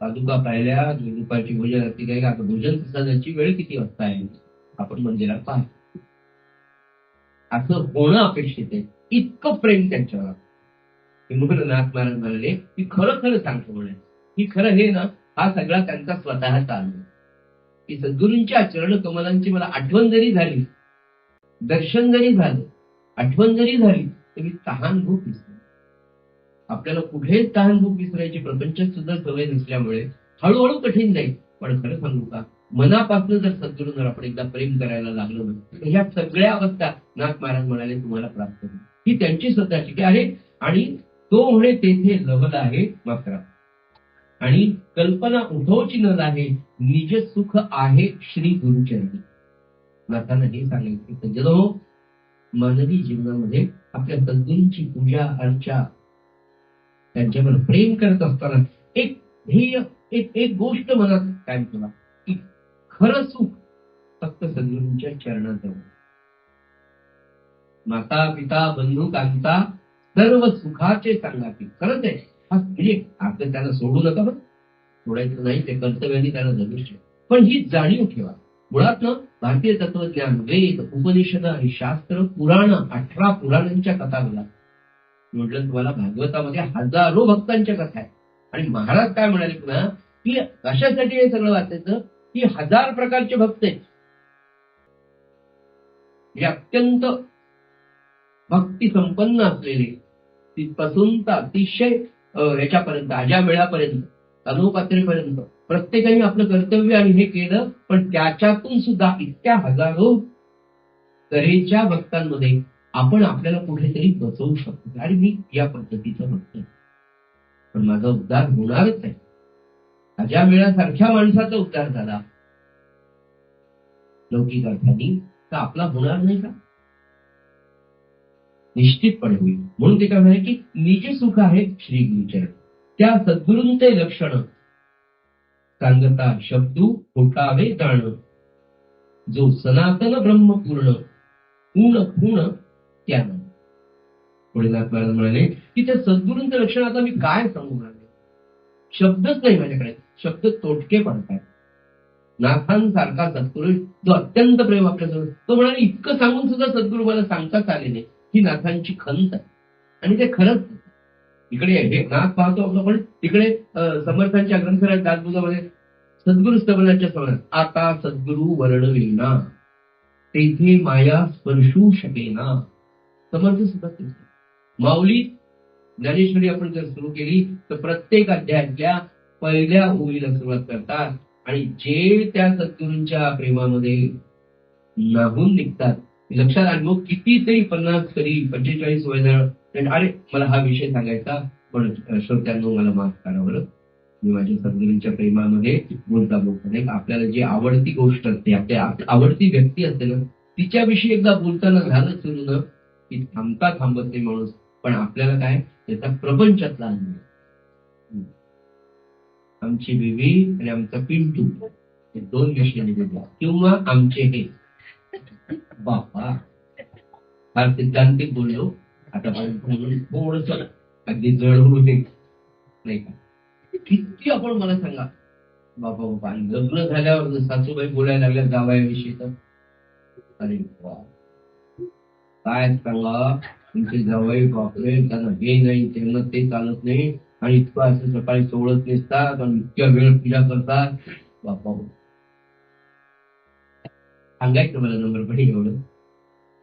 पादुका पाहिल्या, दुपारची भोजन असते काय, आता भोजन प्रसादाची वेळ किती वाजता आहे, आपण मंदिरात पाहतो. असं होणं अपेक्षित आहे. इतकं प्रेम त्यांच्यावर. म्हणून नाथ महाराज म्हणाले की खरं खरं सांगतो म्हणे की खरं हे ना, हा सगळा त्यांचा स्वतःचा अनुभव की सद्गुरूंच्या चरण कमलांची मला आठवण जरी झाली, दर्शन जरी झालं, आठवण जरी झाली, तरी तहान भूक विसरली. आपल्याला कुठेच तहान भूक विसरायची प्रपंचात सुद्धा सवय नसल्यामुळे हळूहळू कठीण जाईल. पण खरं सांगू का, मनापासून जर सद्गुरूंवर आपण एकदा प्रेम करायला लागलो ना, तर ह्या सगळ्या अवस्था नाथ महाराज म्हणाले तुम्हाला प्राप्त होईल. ही त्यांची स्वतःची की आहे. आणि तो म्हणे तेथे लवल आहे मात्रा, आणि कल्पना उठवची न आहे, निज सुख आहे श्री गुरुचरणी. नाथांना हे सांगायचं की जणू मानवी जीवनामध्ये आपल्या सद्गुरूंची पूजा अर्चा, त्यांच्यावर प्रेम करत असताना एक ध्येय, एक गोष्ट मनात कायम ठेवा की खरं सुख फक्त सद्गुरूंच्या चरणात जाऊ. माता पिता बंधू कांता सर्व सुखाचे सांगाते. खरंच आहे हा, म्हणजे आपलं त्यांना सोडू नका, बरं सोडायचं नाही, ते कर्तव्याने त्यांना जगू शकतो. पण ही जाणीव ठेवा, मुळात ना भारतीय तत्वज्ञान, वेद, उपनिषद आणि शास्त्र, पुराण, 18 पुराणांच्या कथा बघा. म्हटलं तुम्हाला भागवतामध्ये हजारो भक्तांच्या कथा आहेत. आणि महाराज काय म्हणाले पुन्हा की कशासाठी हे सगळं वाचायचं की 1000 प्रकारचे भक्त आहेत, हे अत्यंत भक्ती संपन्न असलेले, तिथपासून तर अतिशय ह्याच्यापर्यंत अजामेळापर्यंत, अनोपात्रेपर्यंत प्रत्येकाने आपलं कर्तव्य आणि हे केलं. पण त्याच्यातून सुद्धा इतक्या हजारो तऱ्हेच्या भक्तांमध्ये आपण आपल्याला कुठेतरी बसवू शकतो. आणि मी या पद्धतीचं भक्त, पण माझा उद्धार होणारच आहे. अजामेळासारख्या माणसाचा उद्धार झाला लौकिक अर्थाने, तर आपला होणार नाही का? निश्चितपणे होईल. म्हणून ते काय म्हणाले की निज सुख आहे श्री गुरुचरण, त्या सद्गुरूंचे लक्षण सांगता शब्दू होटावे जाण, जो सनातन ब्रह्म पूर्ण पूर्ण पूर्ण त्यानं. पुढे नाथ महाराज म्हणाले की त्या सद्गुरूंचं लक्षण आता मी काय सांगू म्हणाले, शब्दच नाही माझ्याकडे, शब्द तोटके पडतात. नाथांसारखा सद्गुरू जो अत्यंत प्रेम आपल्याजवळ, तो म्हणाले इतकं सांगून सुद्धा सद्गुरू मला सांगताच आले नाही, ही नाथांची खंत आहे. आणि ते खरंच इकडे हे नाथ पाहतो आपण, पण तिकडे समर्थांच्या ग्रंथराज दासबोधामध्ये सद्गुरु स्तवनाच्या समोर आता सद्गुरु वर्णवेना तेथे माया स्पर्शू शकेना. समर्थ सुद्धा तेच. माऊली ज्ञानेश्वरी आपण जर सुरू केली तर प्रत्येक अध्यायातल्या पहिल्या ओळीला सुरुवात करतात आणि जे त्या सद्गुरूंच्या प्रेमामध्ये नाहून निघतात लक्षात. आणि मग कितीतरी 50 तरी 45 वय, अरे मला हा विषय सांगायचा, पण श्रोत्यांनो मला माफ करा बरं, मी माझ्या सद्गुरूंच्या प्रेमामध्ये बोलता नाही. आपल्याला जी आवडती गोष्ट असते, आपल्या आवडती व्यक्ती असते ना, तिच्याविषयी एकदा बोलताना झालं सुरू ना की थांबता थांबत नाही माणूस. पण आपल्याला काय त्याचा प्रपंचातला अनुभव, आमची बेबी आणि आमचा पिंटू हे 2 विषय निवडला, किंवा आमचे हे बापा, फार सिद्धांतिक बोललो आता, म्हणून थोडस अगदी जड होऊ दे नाही का. किती आपण मला सांगा बाबा बाबा, लग्न झाल्यावर सासूबाई बोलायला लागल्या जावयाविषयी, तर अरे काय सांगा तुमचे जावई बापरे, त्यांना हे नाही त्यांना ते चालत नाही, आणि इतकं असं सकाळी सोडत नसतात आणि इतक्या वेळ पूजा करतात. बापा सांगायचं मला नंबर पण एवढं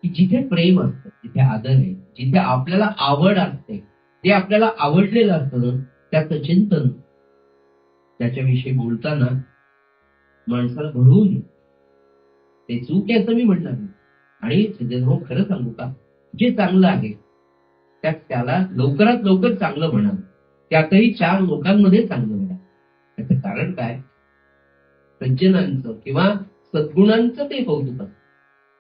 की जिथे प्रेम असतं, जिथे आदर आहे, जिथे आपल्याला आवड असते, ते आपल्याला आवडलेलं असतं, त्याचं चिंतन, त्याच्याविषयी बोलताना माणसाला भरून ते चूक आहे असं मी म्हटलं नाही. आणि सज्जन खरं सांगू का, जे चांगलं आहे त्यात त्याला लवकरात लवकर चांगलं म्हणा, त्यातही 4 लोकांमध्ये चांगलं म्हणा. त्याचं कारण काय, सज्जनांचं किंवा सद्गुणांचं ते कौतुक असतं.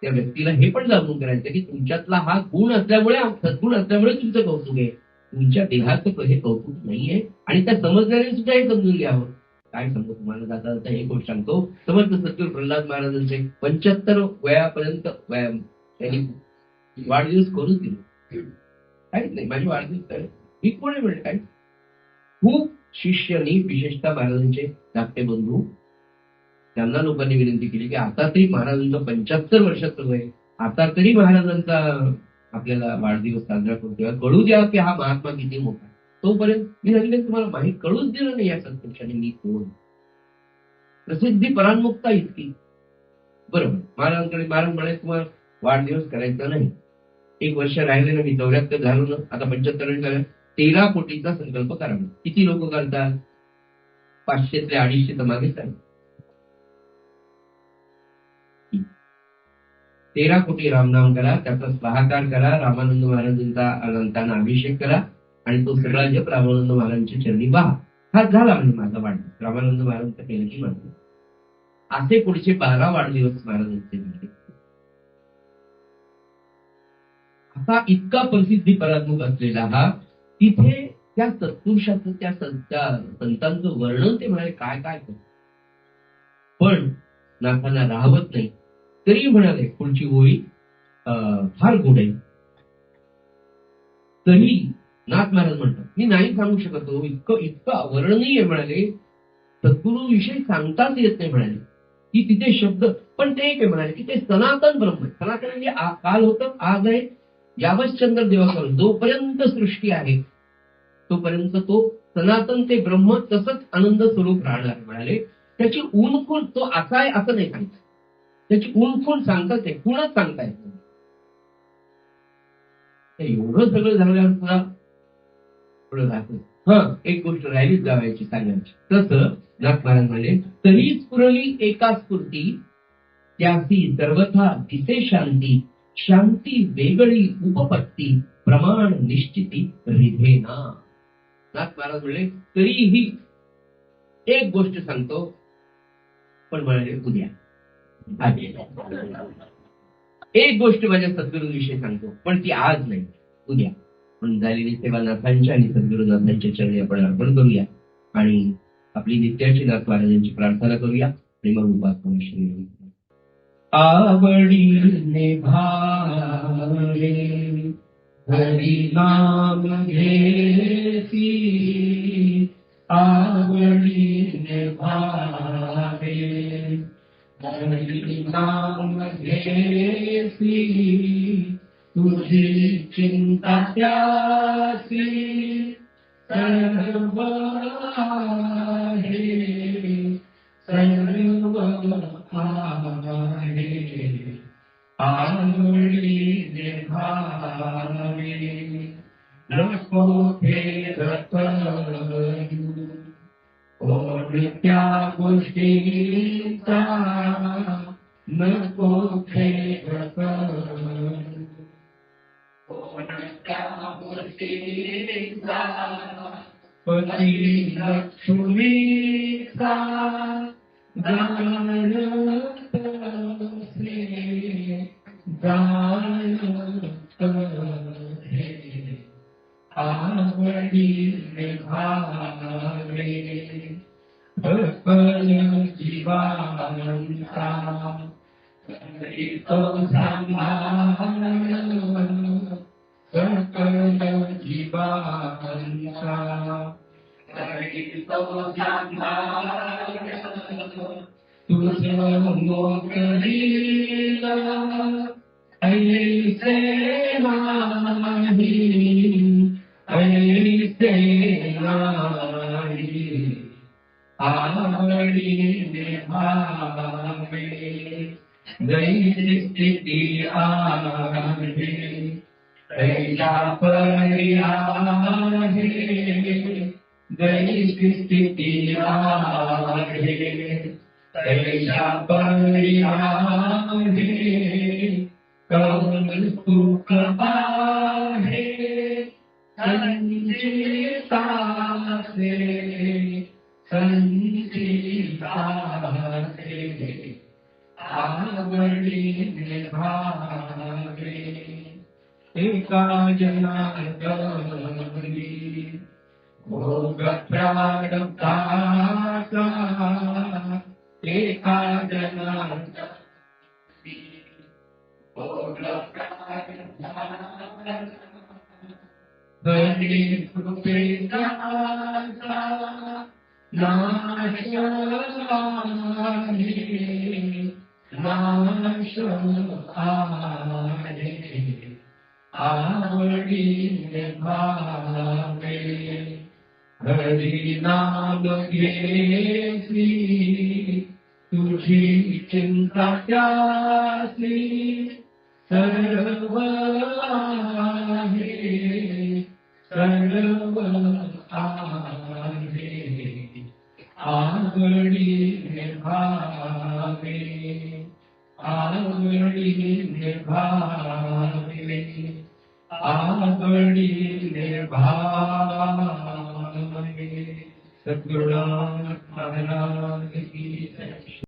त्या व्यक्तीला हे पण जाणून करायचं की तुमच्यातला हा गुण असल्यामुळे, सद्गुण असल्यामुळे तुमचं कौतुक आहे, तुमच्या देहाचं हे कौतुक नाहीये. आणि त्या समजणाऱ्याने सुद्धा हे समजून घ्यावं. काय सांगतो तुम्हाला जाता जाता एक गोष्ट सांगतो. समर्थ सद्गुरू प्रल्हाद महाराजांचे 75 वयापर्यंत त्यांनी वाढदिवस करूच दिले. काहीच नाही, माझी वाढदिवस आहे मी कोणी म्हणलं काय. खूप शिष्यांनी, विशेषतः महाराजांचे धाकटे बंधू, त्यांना लोकांनी विनंती केली की आता तरी महाराजांचं 75 वर्षाचं वय, आता तरी महाराजांचा आपल्याला वाढदिवस साजरा करतो, कळू द्या की हा महात्मा किती मोठा. तोपर्यंत मी सांगितलं तुम्हाला माहीत कळूच दिलं नाही या सत्पुरुषाने मी कोण. प्रसिद्धी परांमुक्ता इतकी. बरोबर, महाराजांकडे महाराज म्हणे तुम्हाला वाढदिवस करायचा नाही. 1 वर्ष राहिले ना, मी 74 झालो ना, आता 75 झालं, 13 कोटीचा संकल्प करा. किती लोक करतात? 500 ते 250 तर मागेच आहे. 13 कोटी रामनाम करा, त्याचा स्वाहाकार करा, रामानंद महाराजांचा अनंताना अभिषेक करा आणि तो सगळा जप रामानंद महाराजांच्या चरणी पहा. हा झाला म्हणजे माझा वाढदिवस. रामानंद महाराजांचा केलं की माझं. असे पुढचे 12 वाढदिवस महाराजांचे झाले. आता इतका प्रसिद्धी परात्मुख असलेला हा, तिथे त्या सत्पुरुषाचं, त्या संतांचं वर्णन ते म्हणाले काय काय करत. पण नाथांना राहवत नाही. तरी म्हणाले पुढची ओळी फार गोड आहे. तरी नाथ महाराज म्हणतात मी नाही सांगू शकत हो, इतकं इतकं अवर्णनीय म्हणाले, सद्गुरू विषयी सांगताच येत नाही म्हणाले की तिथे शब्द. पण ते एक आहे म्हणाले की ते सनातन ब्रह्म आहे. सनातन म्हणजे काल होतं, आज आहे, यावश्चंद्र देवाकर, जोपर्यंत सृष्टी आहे तोपर्यंत तो सनातन ते ब्रह्म तसंच आनंद स्वरूप राहणार म्हणाले. त्याची ऊनखूण तो असा आहे असं नाही सांगतात, त्याची ऊनखूण सांगतात ते कुणच सांगतायत. एवढं सगळं झाल्यावर सुद्धा पुढे राहत. एक गोष्ट राहिलीच गावायची सांगायची. तसं नाथ महाराज म्हणाले तरी स्फुरली एका स्फूर्ती, त्यासी सर्वथा दिसे शांती, शांती वेगळी उपपत्ती, प्रमाण निश्चिती रिधेना. नाथ महाराज म्हणले तरीही एक गोष्ट सांगतो, पण म्हणाले उद्या. एक गोष्ट माझ्या सद्गुरूविषयी सांगतो, पण ती आज नाही, उद्या. पण झालेली सेवा नाथांच्या आणि सद्गुरुनाथांच्या चरणी आपण अर्पण करूया आणि आपली नित्याची नाथ महाराजांची प्रार्थना करूया आणि मग उपासना श्री आवडीने भावे हरी नाम घेसी, आवडीने भावे हरी नाम घेसी, तुझी चिंता त्यासी सर्व आहे, सर्व आहे, आवडीने भावे नको भेद करू, कोणत्या गोष्टीचा नको भेद करू, कोणत्या गोष्टीचा पती लक्ष्मीचा जाणत असे, जाणत असे, आवडीने भावे सकल जीवांचा करीतो सांभाळ, सकल जीवांचा करीतो सांभाळ, तुझं मोकळील ऐसे नाही, ऐसे नाही, आवडीने भावे जैसी स्थिती आहे, तैसा परी आहे, जैसी स्थिती आहे, तैसा परी आहे, कौन सुख आहे संचिता से, संचिता से, आवडीने भावे एका जनार्दनी भोग प्रारब्धाचा एका जनार्दनी भोग प्रारब्धाचा हरी कृपेचा नाश आहे नाश आहे आवडीने भावे हरी नाम घेसी तुझी चिंता त्यासी सर्व आहे सर्व आहे आवडीने भावे आवडीने भावे आवडीने भावे सद्गुरुनाथ महाराज की